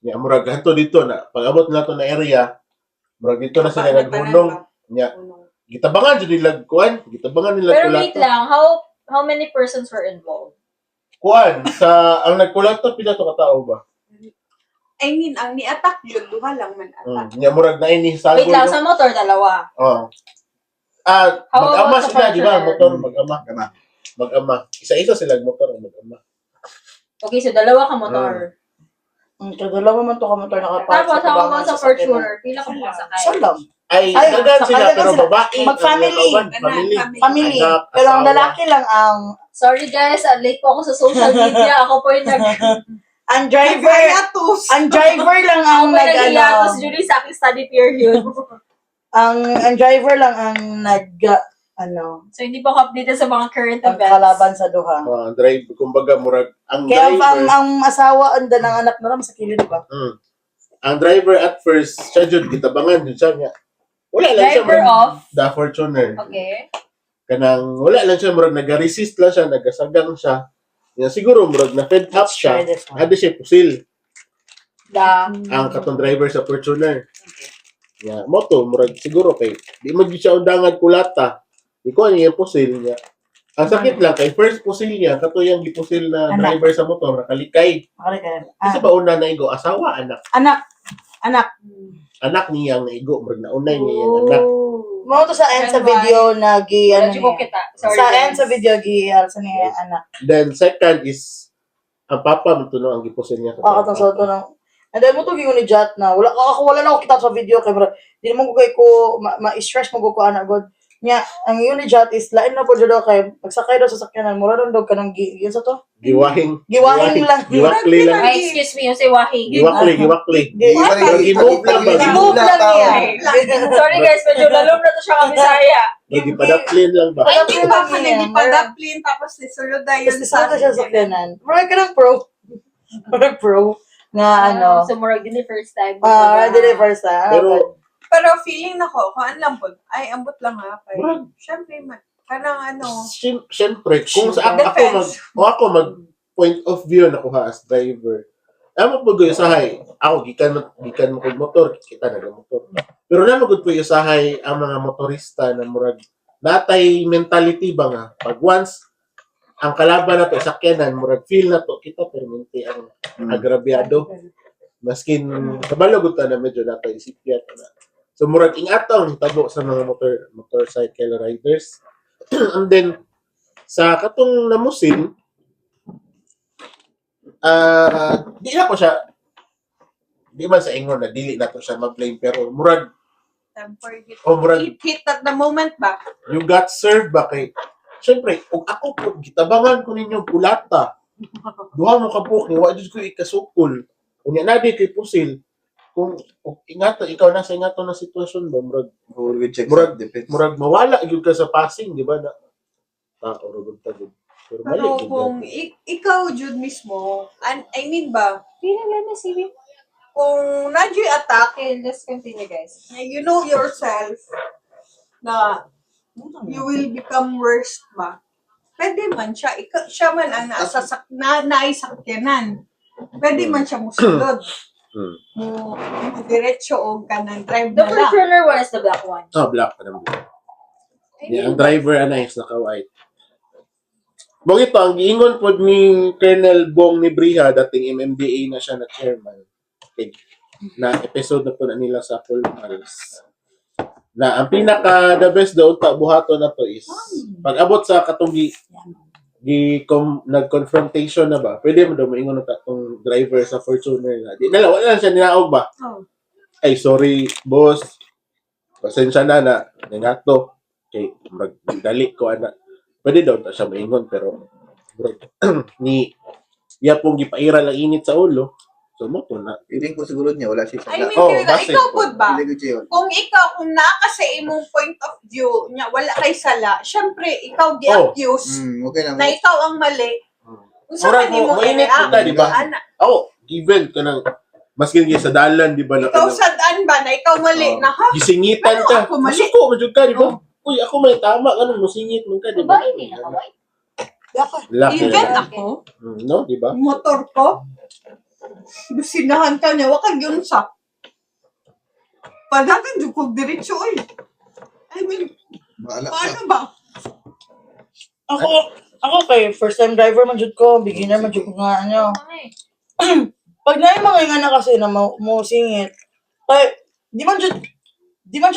Nya murag hanto dito na pag abot na to na area, murag dito na sila naghunong. Nya gitabangan jud nila kuan, gitabangan nila Pero wait kulato. lang, how many persons were involved? Kuan sa ang nagkulato pila to ka tao ba? I mean, ang ni-attack yun, duha lang man attack. Nya murag na ini sagol. Wait lang, sa motor, dalawa. Oh. How Mag-ama about sa sila, di ba? Fortuner? Motor, mag-ama. Mag-ama. Mag-ama. Isa-isa sila motor, mag-ama. Okay, so dalawa ka motor. Kadalawa man to ka motor nakapark Tapos, how about sa sasakyan. Fortuner? Pila ka mga sakay? Isa lang. Ay, Ay, dagan sakay sila, dagan pero sila. babae. Mag-family. Ang family. Family. Anak, Pero ang asawa. lalaki lang ang Sorry guys, late po ako sa social media. Ako po yung ang driver Hiatus. ang driver lang ang ako po yung nag-ano, during sa aking study period. ang driver lang ang So, hindi po ako updated sa mga current ang events. kalaban sa duha. Drive, kumbaga, murag, ang Kaya driver, ang asawa and ng anak na lang sa kilid ba? ang driver at first, siya jud gitabangan jud siya niya. Wala lang siya Driver murag of? the Fortuner. Okay. Kanang wala lang siya murag nag-resist lang siya, nagasagang siya. Yan siguro murag na fed up Let's try siya. this one. Ada siya pusil ang The katong driver sa Fortuner. Ya, moto murag siguro kay di man gyud siya undangan kulata. Di ko niya pusil niya. Ang sakit lang kay first pusil niya kato yang gipusil na Anak. driver sa motor nakalikay. Okay, kaya. Kasi ba una na igo asawa anak. Anak. Anak niya ang naigo murag naunay niya yung anak. Mo to sa end sa video na gi ano Medyo ko niya. kita. Sorry. Sa end guys. sa video gi sa niya anak. Then second is ang papa mo tuno ang gipusil niya. Ako tong sa to nang. And then mo to gingon ni Jat na wala na ako kita sa video kay bro. Di naman ko kay ko ma-stress mo ko ana god. Nya ang yun ni Jat is lain na po jud kay pagsakay daw sa sakyanan mura daw dog kanang yun sa to. Giwahing Giwahing lang. Giwakli lang. Ay, excuse me, yung si Wahing. Giwakli. Gi-move lang niya. Sorry guys, medyo lalom na to siya kami saya. Nagipadaklin lang ba? Ay, hindi pa Padap pa lang yan. nagipadaplin tapos nisulod na yun Tapos isa siya sa sakyanan. Mura ka ng pro nga ano. So, murag din yung first time. Dili first time. Pero Pero feeling nako, kung ang lambot, ay ambot lang ha. Kay, Murag. syempre, kanang ano, Siyempre, kung sa Defense. ako mag point of view na kuha as driver. Amo po ko usahay. Ako gikan mo kog motor, kita na motor. Pero na magud po usahay ang mga motorista na murag natay mentality ba nga pag once ang kalaban nato sakyanan murag feel na to kita permente ang agrabyado maskin kabalo gud ta na medyo natay isipyat na. So murag ingatong tabo sa mga motorcycle riders. And then sa katong namusin di na ko siya di man sa ingon na dili na to siya mag-blame pero murag temper murag hit at the moment ba? you got served ba kay syempre kung ako po gitabangan ko ninyo kulata duha mo ka po ni wa jud ko ikasukol unya na di kay pusil kung ingatan ikaw nasa ingaton na sitwasyon ba murag We check Murag- defense. murag mawala gyud ka sa passing di ba na tao rugod ta gud pero mali Pero gyud kung yan. ikaw, Jude mismo, I mean ba, Feeling lang na CV. kung na-Jude attack, Okay, let's continue guys. you know yourself na you will become worse ba? Pwede man siya, siya man ang naisakyanan. Pwede man siya musulod. Mo diretso o kanang drive The na lang. Fortuner one is the black one. Black pa naman. Yeah, ang driver anay naka-white. Bong ito, ang giingon pod ni Colonel Bong ni Briha, dating MMDA na siya na chairman. Okay. Na episode na po na nila sa Full Pulse. Na ang pinaka the best daw ta buhaton na to is pag abot sa katong nag-confrontation na ba, pwede mo daw maingon na tong driver sa Fortuner na. Di na wala lang siya ninaog ba? Oh. Ay, sorry, boss. Pasensya na nangato. Okay, magdali ko anak. Pwede daw ta siya maingon pero bro, ni iya pong gipaira lang init sa ulo. So mo to na. Feeling ko siguro niya, wala siya I sa mean, Oh, Kirila, basic ikaw po. po ba? Feeling ko siya yun. Kung naka sa imong point of view niya, wala kay sala, syempre, ikaw gi-accuse Okay na. na ikaw ang mali. Kung sa Murag man mo mainit kita, di ba? Ana, Oh, given ka ng maskin sa dalan, di ba? Na, ikaw sa daan ba na ikaw mali Oh. na ha? gisingitan Ano ka. ako mali? Masuko, madyod ka, di ba? Uy, ako may tama, ano, musingit mo ka, di ba? Babae din nakaway. Laki Even na. ako, No, di ba? motor ko, businahan ka niya, wakag yun sa. Padagan yung kong diretso eh. I mean, Bahala paano ka. ba? Ako kay first time driver man jud ko, beginner man jud ko nga ano. Pag na yung mga nga na kasi na mo singit. Kay di man jud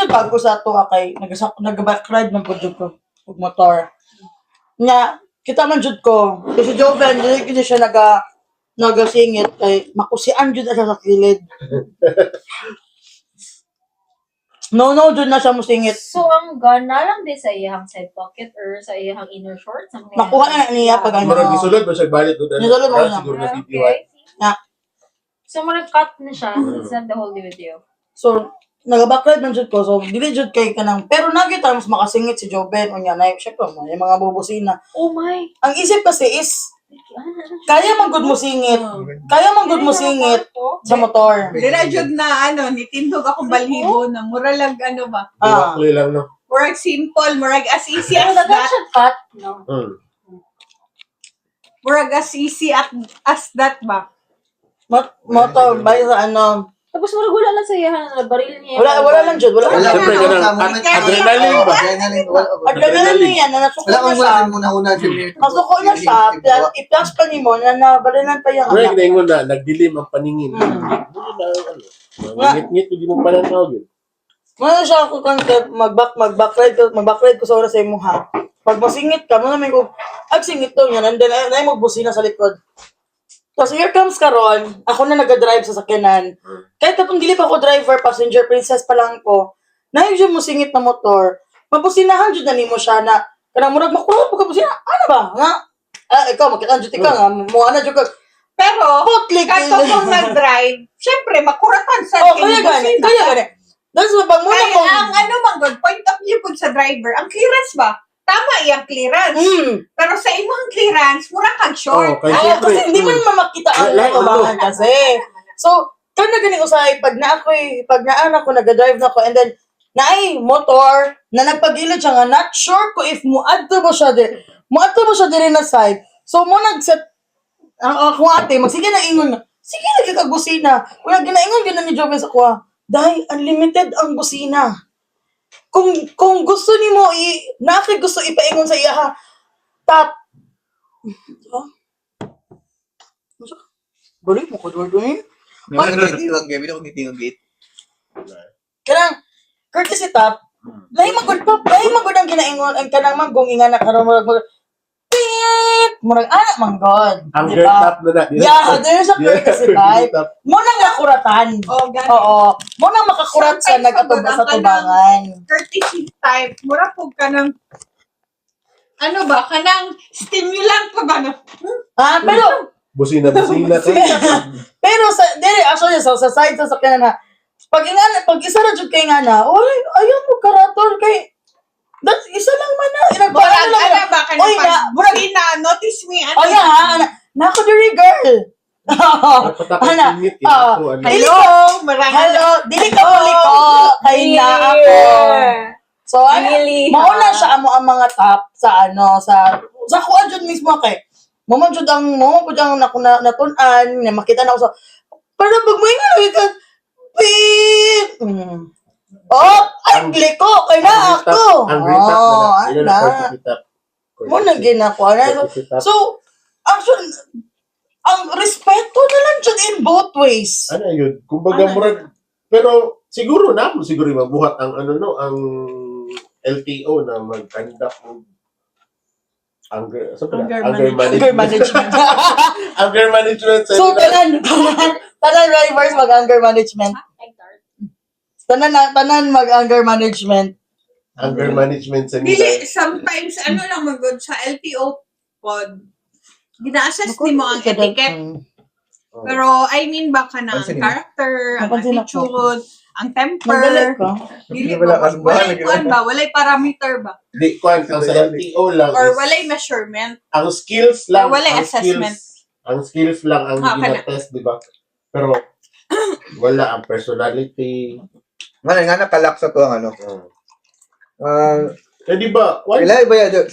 bago sa ato kay nag-back ride man pud jud ko ug motor. Nya kita man jud ko, kasi Joven dili siya nagasingit kay makusian jud siya sa kilid. No, jud na siya musingit. So, ang gun na lang din sa iyang side pocket or sa iyang inner shorts. Nakuha na niya pag Murag ano. gisulod ba siya balik doon? Gisulod mo na. Siguro na video. Okay. Yeah. So, cut na siya. It's not the whole video. So, naga-backride man jud ko. So, dili jud kay kanang pero nagit mas makasingit si Joven unya na syempre mo yung mga bubusina. Oh my. Ang isip kasi is Kaya man gud mo singit. Kaya man gud mo singit sa motor. Dira jud na nitindog ako balhibo na mura lang ba. Directly lang, no? Murag simple, murag as easy Ano as na that. siya cut, no? Hmm. Murag as easy as that ba. Motor ba sa ano? Tapos murag wala lang sa iyahan, baril niya. Wala lang jud, wala Wala lang. Siyempre, lang ganun. sa moment. Adrenaline ba? Adrenaline. Wala Adrenaline yan, na nasuko wala na kang siya. wala muna-una. Masuko na siya, i-plus pa ni mo na nabalinan pa yung Pero anak. ginaingon na, nagdilim ang paningin. Ngit-ngit, hindi mo pananaw yun. Ano siya ako concept, mag-backride ko sa oras sa imo ha. Pag masingit ka, mo namin ko, singit to yan, and then ay magbusina sa likod. Tapos here comes karon, ako na nag-drive sa sakyanan. Kahit kapag dili pa ako driver, passenger princess pa lang ko, na yung mo singit na motor, mabusinahan jud na nimo siya na, kanang murag makulot pagka busina, ano ba? Nga, ikaw, makita jud ka nga, muana jud ka. Pero, Putlik! kahit kung nag-drive, syempre, makuratan sa Oh, kaya gani, kaya gani. That's why, pag muna Kaya ko, ang man good, point of view po sa driver, ang clearance ba? Tama iyang clearance. Pero sa imong clearance, mura kag short. Kaya Ay, siyempre, kasi hindi man mamakita ang Lahat kabangan kasi. So, kaya na gani usay, pag naanak ko, nag-drive na ko, and then, naay motor, na nagpagilid siya nga, not sure ko if muadto mo siya diri na side. So, mo nag-set, ako ate, magsige na ingon nga, sige lagi kag busina. Kung ginaingon gina ni Joven sa kuha, dahil unlimited ang busina. Kung gusto nimo gusto ipaingon sa iya ha, tap. Balik mo ko doon. Kanang courtesy tap. Lahi magud ang ginaingon ang kanang magungingan na karon murag pit murag ana manggod. ang Di girl ba? top na na. Yeah, there's a courtesy vibe. Top. Mo nang nakuratan. Oh, ganun. Oo. Mo nang makakurat sa Sometimes nagatuba sa pagod ang tubangan. Courtesy type, mura po ka ng, kanang stimulant pa ba? No? Ah, pero Busina ka. pero actually sa side sa sakyanan na pag isa ra jud kay nga na, oy, ayaw mo karator kay isa lang man na. Murag, ano ba? Oy, murag, notice me, oh yeah, ha, nako diri girl. Ana, Hello, marang Hello, dili ka muli ko, kay na ako. So, Really, mauna siya amo ang mga top sa kuha jud mismo kay. Mo jud ang natun-an, na makita na ako sa, para pag may nga, pit! Oh, ang gliko, kay na ako. Ang green top na na. Oh, Yun ana. ang courtesy top. Mo na ginako. Courtesy top. So, actually, ang respeto na lang dyan in both ways. Ano yun? Kumbaga, murag, pero siguro mabuhat ang ang LTO na mag-conduct ng anger Management. anger management So, seminar. tanan drivers mag-anger management. Tanan mag-anger management. Anger management Dili, seminar. sometimes, lang magod sa LTO pod, gina-assess ni mo ang etiquette. Pero, I mean ba ka ng Pansin mo? character, ang Napansin ako. attitude, ang Nagdali temper, ko. dili Wala ba? kasing bahala, Walay kuan ba? Walay parameter ba? Di, kwan, ang sa LTO lang Or is, walay measurement? ang skills lang, Or walay ang assessment. skills lang ang Ah, kana. ginatest, di ba? Pero, wala ang personality. Nga nga nakalak sa to ang ano. Eh, di ba? Kwan, Wala iba yan.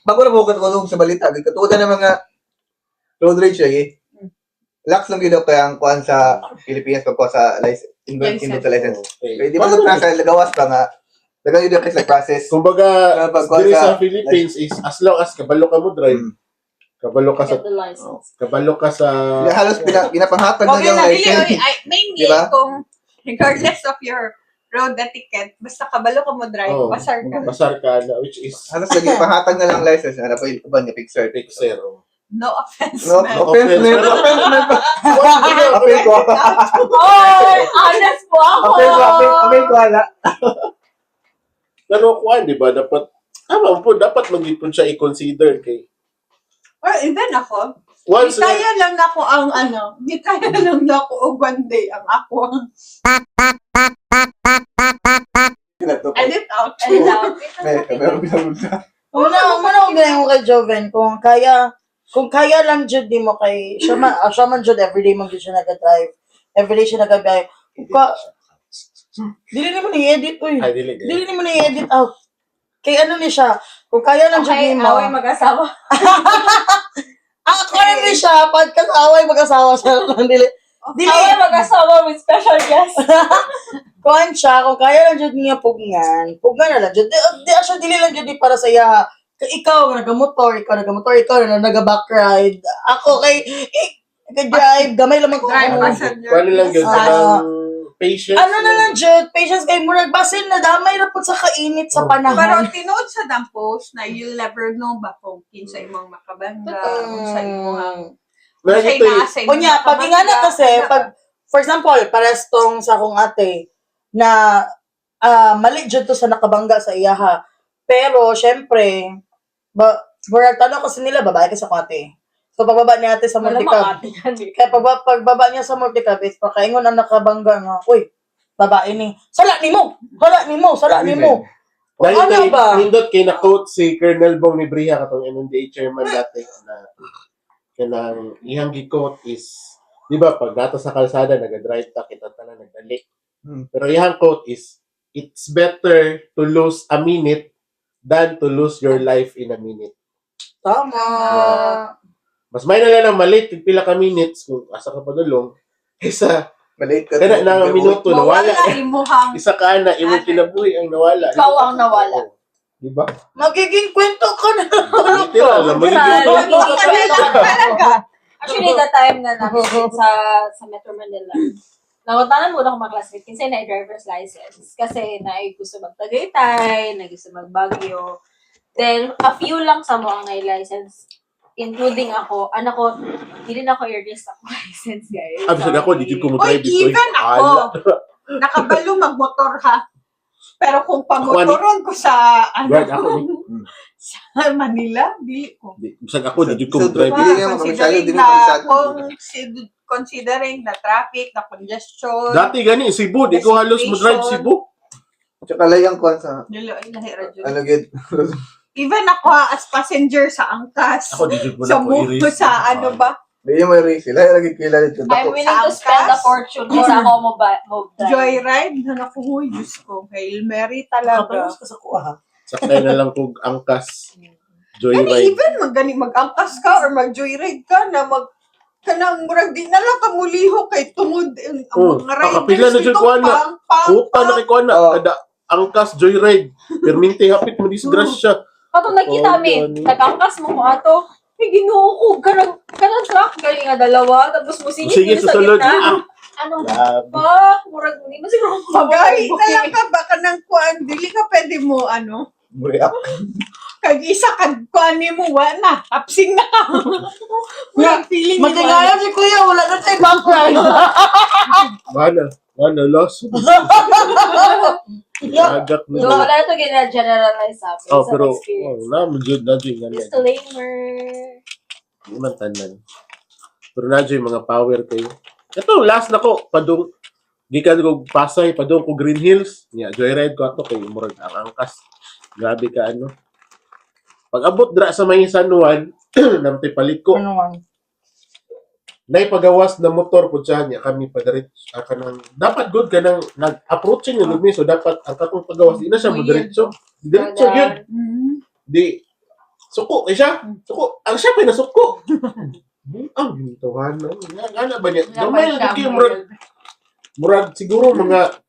Bago na bukat ko sa balita. Katuwa ng mga road rage lagi. Lax lang gino kaya ang kuhan sa Pilipinas pagkuha sa license. Invent sa license. Kaya di ba sa gawas pa nga. Dagang yun yung process. kumbaga, Pagkuha diri sa- sa Philippines is as long as kabalo ka mo drive, kabalo ka sa Get the license. kabalo ka sa Halos pinapanghatag na Okay yung na, dili, license. mainly Diba? kung regardless of your road etiquette, basta kabalo ka mo drive, Oh. pasar ka. basar ka na, which is Halos lagi panghatag na lang license. Ano pa yung iba niya fixer. fixer. No offense, No, man. offense na yun. Offense na yun. Apel ko. Oy! Honest po ako! Apel ko ala. Pero kwan, di ba, dapat mag-ipon siya i-consider kay Or even ako, once gitaya lang ako gitaya lang ako og one day ang ako ang edit out. Ano daw? Meron pinagulta. Una ko ginayin mo kay Joven kung kaya kung kaya lang jud di mo kay siya man jud everyday man jud siya nag-drive. Everyday siya nag-drive. Dili mo ni edit uy. Ay, dili. Dili mo ni edit out. Kay ano ni siya, kung kaya lang jud Okay, ni mo. away mag-asawa. Ako rin ni siya, podcast away mag-asawa siya. Dili. Away mag-asawa with special guest. Kuhan siya, kung kaya lang jud niya pugnan na lang jud. Di siya dili lang jud di para sa iya. Ikaw nagamotor, ikaw na naga-back ride. Ako drive, gamay lang Drive mag-drive. passenger. Kuha lang yun sa patience. Ano na lang jud, patience kay murag basin na damay ra pud sa kainit sa panahon. Pero tinuod sa dampos na you'll never know ba kung kinsa imong makabangga, kung sa imong Meron sa ito inaasa imong Kunya, pag makabangga. ingana kasi, pag, for example, pares tong sa akong ate, na mali jud to sa nakabangga sa iyaha. Pero, syempre, murag tanong kasi nila, babae ka sa akong ate. So, pagbaba ni ate sa multicab. Kaya pagbaba niya sa multicab, is pakaingon ang nakabangga nga, uy, babae ni, sala ni mo. Dahil Ano kay ba? Nindot kay na-quote si Colonel Bong Libriha katong MMDA chairman dati na kanang ihang gi-quote is di ba pag dato sa kalsada naga-drive ta kita tanan nagdali. Pero ihang quote is it's better to lose a minute than to lose your life in a minute. Tama. Mas may na lang malit pila ka minutes kung asa ka padulong kaysa Malate ka. kana na minuto nawala. Mawala imuhang Isa ka na imong kinabuhi ang nawala. Ikaw ang nawala. Di ba? Magiging kwento ka na. Literal na magiging talaga. Actually, the time na namin sa Metro Manila, nakuntanan muna akong mga classmates kasi na driver's license. Kasi na gusto mag-Tagaytay, na gusto mag-Baguio. Then, a few lang sa mga ang license, including ako, anak ko, hindi din ako earnest ako license, guys. Absent ako, di ko mo Oy, drive dito. even ako. Nakabalo magmotor ha. Pero kung pamotoron ko sa Guard ako ni. sa Manila, di ko. Bisag ako, di ko mo drive Hindi dito. nga Considering makamisado, di mo na makamisado. considering the traffic, the congestion. Dati gani, Cebu, di ko halos mo drive Cebu. Tsaka layang kuhan sa, Nilo ay nahira dyan. ano gid. Even ako ha, as passenger sa angkas. Ako, di ko Sa na ko move i-race. sa ano ba? Hindi mo i-race sila. Lagi kila dito. I'm willing to spend a fortune kung sa ako mo drive. Joyride na nakuhuy. Diyos ko. Hail Mary talaga. Kapag ka sa kuha. Sakay na lang kung angkas. Kani Joyride. even mag-angkas ka or mag-joyride ka na kanang murag di na lang kamuliho kay tungod ang mga kakapila na riders dyan dito kuha na. pang Puta na kay kuha na. Oh. Kada angkas, joyride. Perminti hapit mo disgrasya. Katong nakita mi, nag-angkas mo ko ato, may ginoo ko, kanang truck, galing nga dalawa, tapos musingit Sige, yun sa susunod. gitna. Ano Grabe. ba? Murag, hindi mo siguro Magay na lang ka baka nang kuan dili ka pwede mo React. kag isa kag kuan mo wa na tapsing na ka. Murag feeling mo. Matingayan si kuya, wala na tayo background. Mana, lost. Agak na. So, wala na ito gina-generalize sa akin. Oh, sa pero, experience. na dyan ganyan. Disclaimer. Hindi man tanan. Pero na dyan mga power kayo. Ito, last na ko. Padung, gikan ko Pasay, padung ko Green Hills. Joyride ko ato kay murag ang angkas. Grabe ka ano. Pag abot dra sa may San Juan, namti palit ko. Ano man? Naipagawas na motor po siya niya kami padarit kanang dapat good ka nang nag-approaching yung lumi so dapat ang katong pagawas di na siya madiretso. Diretso yun. Di suko siya. Suko. Ang siya pa nasuko. Ang gintuhan no. Ano ba niya? Gamay lang kayo murag siguro mga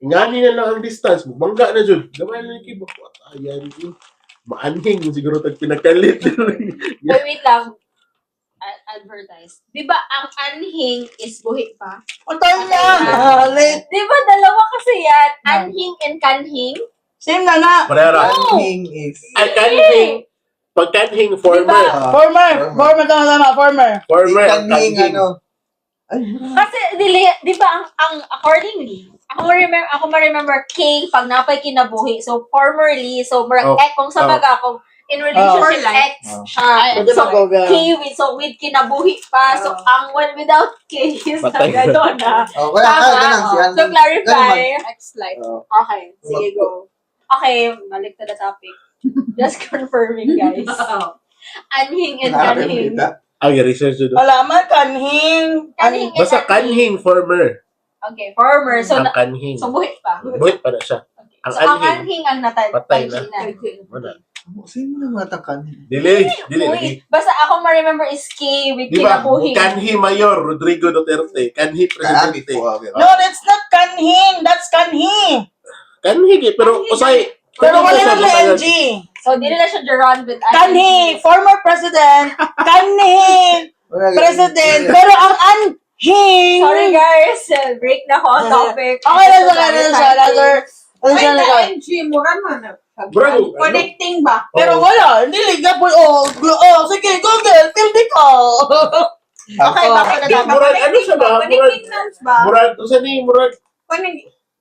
ingani na lang ang distance. Bangga na jud. Gamay lang kayo bakwa. Ayan yun. Maanhing siguro tag pinagkalit. Wait lang. Advertise. Di ba ang anhing is buhi pa? Utay na! Late. Di ba dalawa kasi yan? Anhing and kanhing? Same na na. Parera. Anhing is... Ay kanhing. Pag kanhing former. Diba? Former, tama, former. Former. Anhing, ano. Kasi di ba ang accordingly, ako ma-remember king pag napay kinabuhi. So formerly, so Oh. kung sa baga kung in relationship life. ex siya. Pwede So mag-go, K with kinabuhi pa. So ang one without K is na Patay na. gano'n na. Oh, kaya Tama. ganun si So Anhing. clarify. Ex-life. Okay, sige go. Okay, balik to the topic. Just confirming guys. Anhing and Nakakita kanhing. kita. Ay, research doon. Wala man, kanhing. Kanhing and Basta kanhing former. Okay, farmer. So, Ang kanhing. so buhay pa. Buhay pa na siya. Okay. Ang So, ang anhing. anhing ang natay. Patay na. Wala. Sino na matangkan? Dili. Dili. Uy, basta ako ma-remember is K with Di ba? Kinabuhi. Kanhi Mayor Rodrigo Duterte. Kanhi Presidente. No, that's not kanhing. That's kanhi. Kanhi, pero usay. Pero wala siya na sa matagal. NG. So, di nila siya Duran with Kanhi, former president. Kanhi, president. Pero ang anhing. Sorry guys, break na ko ang topic. Okay lang sa kanila siya. Another. Ano Ay, siya na na NG, mura man. Bro, Connecting ba? Pero wala. Hindi liga po. Sige, Google. Pildi ko. Okay, bakit na dapat? Murag, ano siya ba? Connecting nuns ba? Murag, usa ni Murag.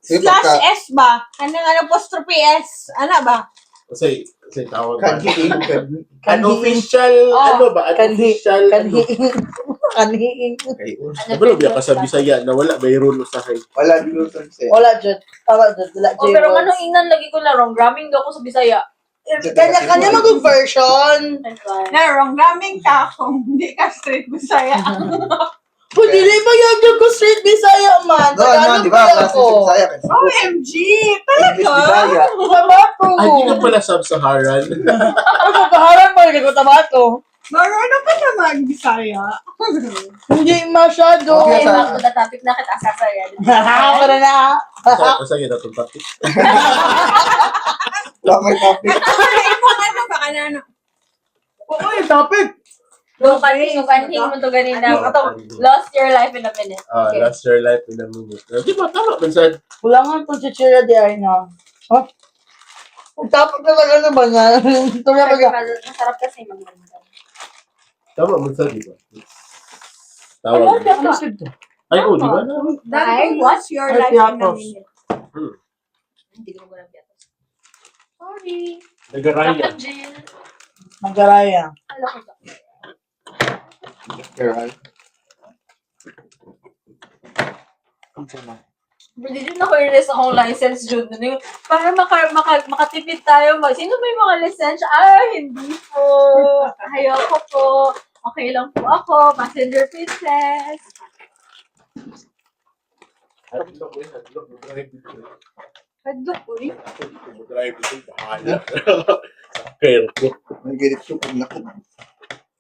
Slash S ba? Anong apostrophe S? Ano ba? Usay tawag ba? Kanhi. Unofficial, Oh, ano ba? Unofficial, ano? Kanhiing. Pero biya ka sa Bisaya na wala, mayroon usahay. Wala dito sa Bisaya. Wala dyan. Tama dyan. Wala Oh, pero anong ingnan lagi ko larong? Gramming daw ako sa Bisaya. Kanya mag-version. Narong gaming ka kung hindi ka straight Bisaya. Kung dili ba yung ko straight Bisaya man. No, ano, di ba? Klase sa Bisaya. OMG! English Bisaya. Tama ko. Ay, di ka pala sub-Saharan. Ako kaharap mo. Hindi ko tabato. Marunong ka na mag-Bisaya. Hindi masyado. Okay, Okay, sa- back to the topic na kita sasaya. Para na. Usa kita itong topic. Wala may topic. Kung ano ba ka na ano? Oo, yung topic. Yung kanhing mo to ganina. Ito, lost your life in a minute. Okay. Last your life in a minute. Di ba, tama, minsan. Wala nga itong chichira di ay na. Huh? Ang topic talaga naman na. Ito na ba? Masarap kasi magmamagam. Tama, minsan, di ba? Ano Tawag. ang isip to? Ay, oh, di ba? That was your Ay, life in a piatos. minute. Hindi ko na piatos. Sorry. Nagaraya. Dapat Jill. Magkaraya. Alam ko ba? Carol. Pero did na ko i-release akong license, June. Para makatipid tayo. Sino may mga lisensya? Hindi po. Ayoko po. Okay lang po ako. Passenger princess. Padlock, uy. May galit ko pag naku.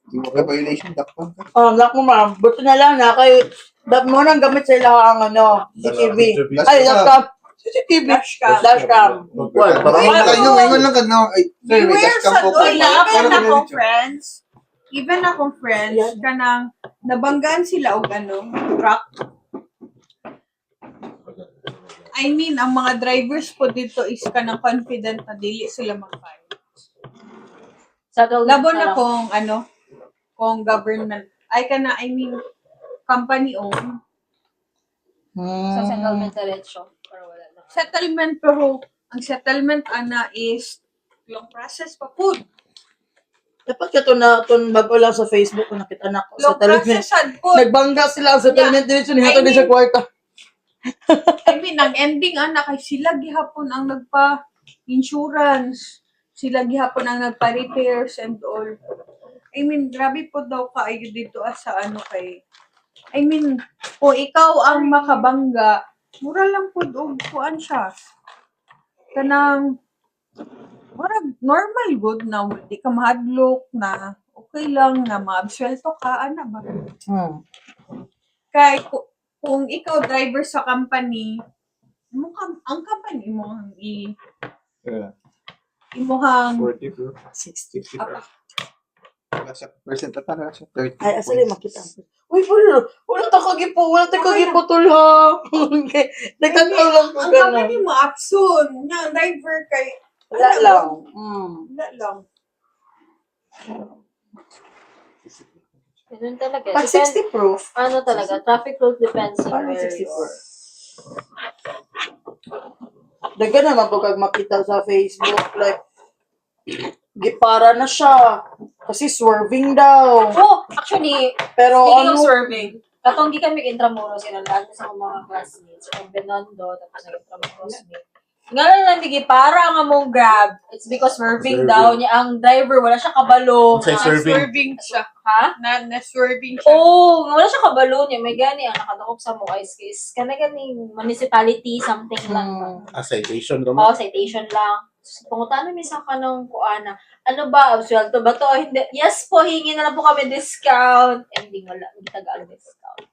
Hindi mo ka violation, dakpan ka. Naku ma'am. Buti na lang na kay dap mo nang gamit sila ang CCTV. Ay, laptop. CCTV. Dashcam. Ngayon lang ka na. Ay, sir, may Beware dashcam sa po. doon. Even Ano akong ka friends, kanang nabanggaan sila og truck. I mean, ang mga drivers po dito is kanang confident na dili sila mag-file. Labo na kung government, I mean, company owned. Sa settlement diretso. Para wala na. Settlement, pero ang settlement is long process pa po. Dapat ka to na bago lang sa Facebook kung nakita na ko sa Long settlement. process sad po. Nagbangga sila ang settlement diretso ni hatag sa kwarta. I mean, ang ending, kay sila gihapon ang nagpa-insurance. Sila gihapon ang nagpa-repairs and all. I mean, grabe po daw kaayo dito sa kay... I mean, kung ikaw ang makabangga, mura lang po doon kuan siya. Kanang, normal good na di ka mahadlok na okay lang na maabsuelto ka, ba? Kay kung ikaw driver sa company, ang company mo imuhang 60. Wala siya percent at para siya 30. Ay, asali makita. Uy, wala ta kagipo tol ha. Nagtataw lang ko ang gano'n. company mo absun nga driver kay Wala lang. wala lang. Ganun talaga. Pag 60 proof, Ano talaga? Traffic rules depends on parang where 60 you are. proof. Daga naman po kag makita sa Facebook, like, gipara na siya. Kasi swerving daw. Oh, actually, Pero speaking ano, of swerving, katong di kami intramuros, sinandaan sa mga classmates, from Benondo, tapos nag-intramuros me. Nga lang dige para nga mong Grab. It's because swerving Swerving. daw niya ang driver wala siya kabalo. Unsay Nga, swerving? Swerving siya. Ha? Na-swerving siya. Oo, nga wala siya kabalo niya. May gani ang nakadakop sa mo ice case. Kana municipality something lang. Citation Oo, naman. citation lang. Pangutan namin sa kanong kuana. Ano ba, absuelto ba to? Hindi. Yes po, hingi na lang po kami discount. Ending wala, hindi tagaan discount.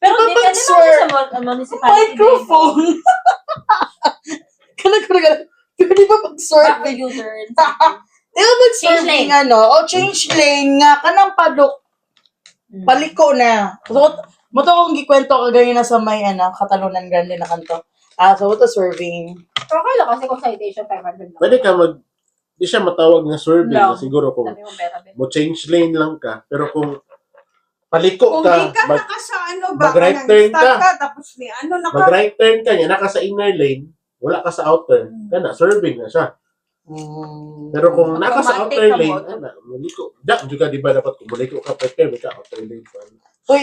Pero Diba di pag ka swerve? sa municipality. Microphone! Kala. Pwede ba Back mag-swerve? to U-turn. Di ba mag-swerving Change lane. change lane nga, kanang padok, paliko na. So, mo to kung gikwento ka ganyan na sa may, Katalunan Grande na kanto. So, ito swerving. Okay lang kasi kung citation 500 lang. Pwede ka di siya matawag na swerving No. na siguro kung Sabi mo pera, Ben. mo change lane lang ka. Pero kung paliko Kung di ka, ka naka sa ano ba, mag-right kanang turn start ka. tapos ni ano naka, mag-right turn ka niya, naka sa inner lane, wala ka sa outer, kana, swerving na siya. Pero kung naka sa Automatic outer ka lane, mo. muliko. Diyan juga di ba dapat kung muliko ka, pwede ka outer lane pa. Uy,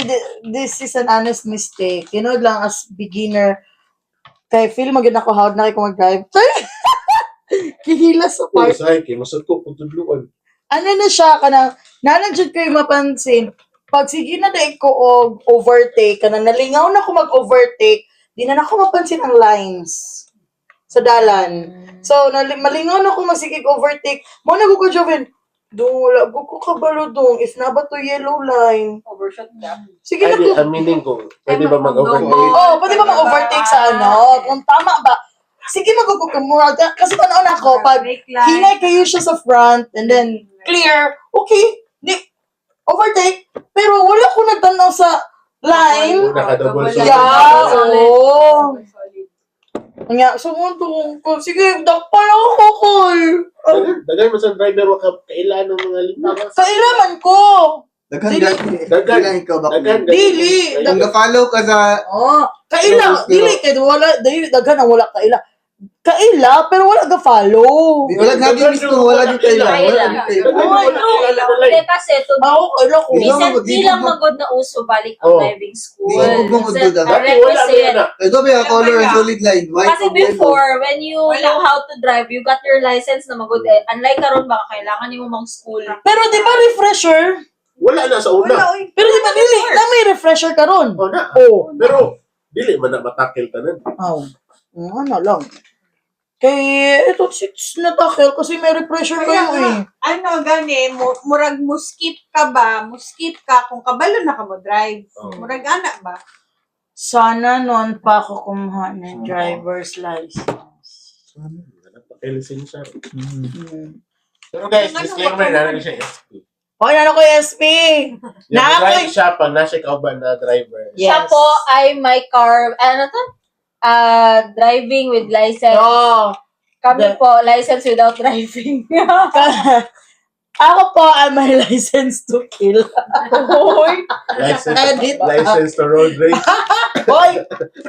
this is an honest mistake. Tinood lang as beginner. Kay feel maganda ako hawad na kayo mag-drive. Kihila sa Kung part. usahay, kay masad ko, kung tudluan. Ano na siya, kanang, nanandiyan kayo mapansin, pag sige na dahil ko og overtake, kanang nalingaw na ako mag-overtake, di na ako mapansin ang lines sa dalan. So, malingaw na ako masigig overtake. Mo na ko Joven, dong wala ko kabalo dong, if na ba to yellow line? Overshot ka. Sige na Ay, ko. aminin ko, pwede ba mag- mag-overtake? Oo, pwede ba mag-overtake sa ano? Kung tama ba? Sige, magkukumura. Kasi tanaw na ako, pag brake light. hinay kayo siya sa front, and then clear, okay, overtake, pero wala ko nagtanaw sa line. Nakadouble Double Yeah, solid. oo. solid. Kanya, so ko, sige, dakpal ako, Koy. Dagay mo sa driver, waka kailan ng mga lintawas. Kailaman ko. Daghan Dili. daghan ikaw ba? Daghan, Dili. Kung na-follow ka sa Oh, kaila, dili, kay wala, dili, daghan ang wala kaila. Kaila, pero wala ga follow. wala nga din mismo, wala din kayo. Wala din kayo. Hindi kasi to Ako, kaila ko. Di ba? recently lang magod na uso balik ang Oh. driving school. Di ba magod It's na? a Dati wala ba requisite. na? Ito ba yung color and solid line? White Kasi or yellow? before, when you Wala. know how to drive, you got your license na magod eh. Unlike karon baka kailangan yung mga school. Pero di ba refresher? Wala na sa una. Wala, oy. Pero di ba dili, na may refresher ka ron? O na. Oh. Pero, dili man na matakil tanan. Oh. Ano lang. Kay, ito, natakil kasi may refresher Kaya kayo nga, eh. ano gani, murag mo skip ka ba? Mo skip ka kung kabalo na ka mo drive. Oh. Murag ana ba? Sana noon pa ako kumuha ng driver's license. Pakilisin siya. Hmm. Pero guys, disclaimer na rin siya SP. Hoy, ano ko SP? Drive siya pag nasa kauban na driver. Yes. Siya po ay my car, ano to? Driving with license. Oh. Kami po, license without driving. Ako po ay may license to kill. Hoy. Edit. License to road rage. Hoy,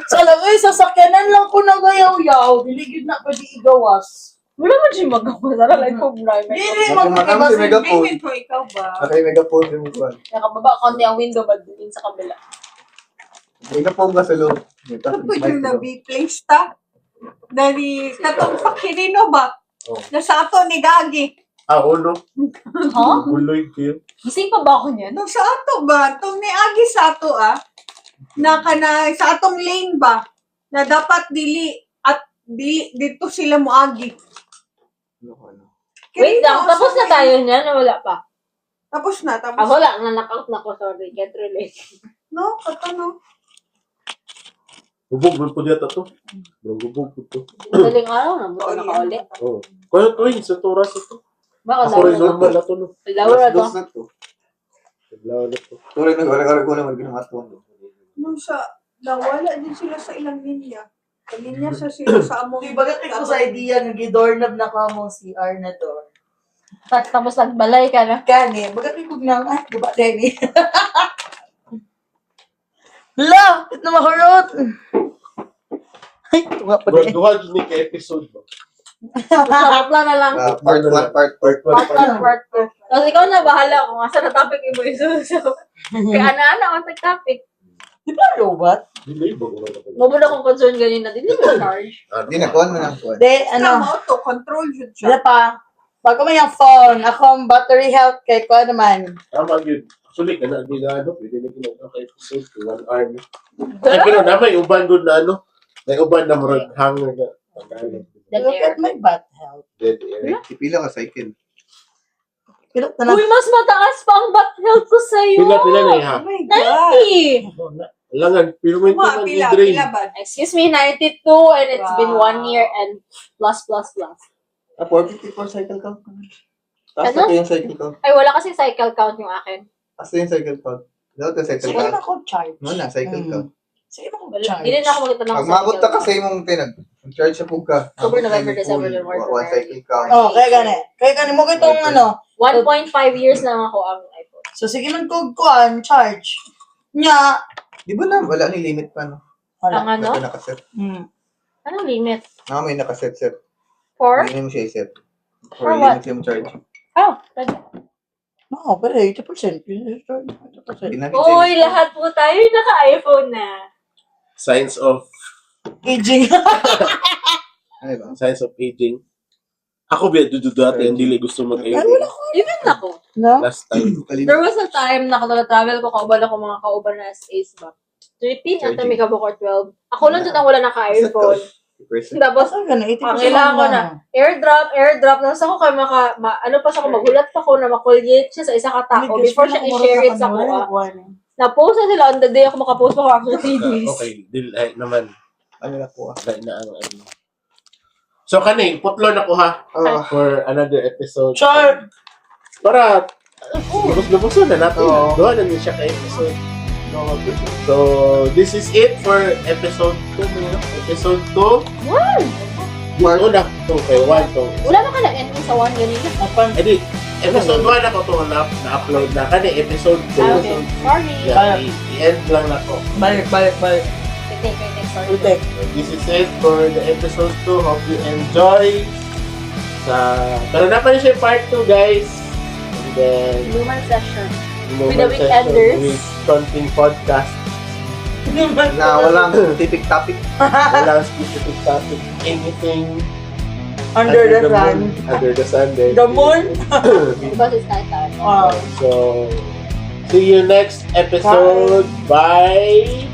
salagay, sasakyanan lang ko ng gayaw-yaw. Diligid na pwede igawas. Wala man siya magawa. Sara lang po driver. Dili, Magkumakam si Mega Phone. Limit ko ikaw ba? Nakay megaphone din mo kuhan. Nakababa konti ang window, ba din sa kabila. Megaphone ka sa loob. Ito yung na-be-place ta. Dari, katong pakirino ba? Oh. Nasa ato ni Gagi. Uno. Ha? Buloy kayo. Gising pa ba ako niyan? Nung sa ato ba? Itong ni Agi sa ato sa atong lane ba? Na dapat dito sila mo Agi. Wait lang, tapos na tayo niyan na wala pa. Tapos na, tapos Wala, na-knockout na ko, sorry. Can't relate. No, kato no. Bubog man po dito to. Bubog po to. Madaling araw na, buto na ka ulit. Oh. Kaya to sa turas ito. Baka Ako rin daw normal na to no. Daw na to. Dos na to. Lalo to. Sorry na, wala ko naman ginamatong. Nung nawala din sila sa ilang linya. Linya sa sila sa among. Di bagat ko sa idea nga gidornab na ka mo CR na door. Tapos nagbalay ka na. Kani, bagat ko nga diba Denny? La, ito na mahurot. Ay, ito nga pa din. Duha ni ka episode ba? Sarap lang na lang. Part 1, part 2. Part 2. Tapos ikaw na bahala kung asa na topic mo isuso. Kaya ana-ana ang topic. Di ba lobat? Dili ba ko na. Mabuna akong concern ganina. Dili ba charge? Hindi na, kuhan mo ng kuhan. Di, Ano? ano, To control yun sila siya. pa. Bago mo yung phone, ako ang battery health kay ko naman. Tama yun. Actually, kana di na ano, pwede na ginagawa kay episode 1 hour na. Ay, pero na may uban doon na ano, may uban na murag hanger na. Dead Look air. at my bat health. Dead air. Ipila ka cycle. Pilot na Uy, mas mataas pa ang bat health ko sa'yo. Pila na ha. Oh my God. 90! Langan, pero may Pila, tuman pila, i-drain. pila ba? Excuse me, 92 and it's been 1 year and plus. 454 cycle count. Taas Ano? na yung cycle count. Ay, wala kasing cycle count yung akin. Taas na yung cycle count. Dapat yung cycle Sige count. na ako charge. No na, cycle count. Sige na ako Wala, charge. hindi na ako magkita ng Pag mabot ka kasi mong tinag, charge sa puga. October, November, December, January, One cycle count. Oh, kaya gani. Kaya gani mo itong ano. 1.5 years lang ako ang iPhone. So sige man ko kuan charge. Nya. Di ba na, wala ni limit pa, no? Ang Wala. ano? Basta nakaset. Anong limit? May nakaset, set. For? Hindi mo siya i-set. For For what? limit yung charge. Oh, pwede. No, pero 80%. 80%. Uy, lahat po tayo naka-iPhone na. Signs of Aging. Ano ba? signs of aging. Ako ba dati ang dili gusto mag-aging. Even ako. No? Last time. There was a time na travel ko, kauban ako mga kauban na Ace ba? 13 at may kabok or 12. Ako lang dyan ang wala naka-iPhone. Tapos, Basta gani 80% ang kailangan ko na, airdrop, tapos ako kayo ano pa siya, magulat pa ko na makulyate siya sa isa ka tao before siya i-share it sa kuha. Na-post na sila on the day ako makapost pa ko after 3 days. Okay, dil ay naman. Ano na po Dahil na ang ano. So kani, putlo na ko ha for another episode. Sure. Para lubos-luboso na natin. Oo. Doon na niya siya kay episode. So, this is it for episode 2. Episode 2. Mark. Una, to kay 1 to. Wala na ka nag-ending sa 1 ganito. Edi, episode 1 ako to na-upload na. Kani, episode 2. Okay. Sorry. Yeah, i-end lang na ko. Balik. Next story. Utek. This is it for the episode 2. Hope you enjoy. Pero na pa rin siya part 2, guys. And then, Human session. With the Weekenders. With Conting Podcast. Na walang specific topic. Walang specific topic. Anything Under the sun. Under the sun. Then, The moon. Because it's nighttime. Wow. So, see you next episode. Bye.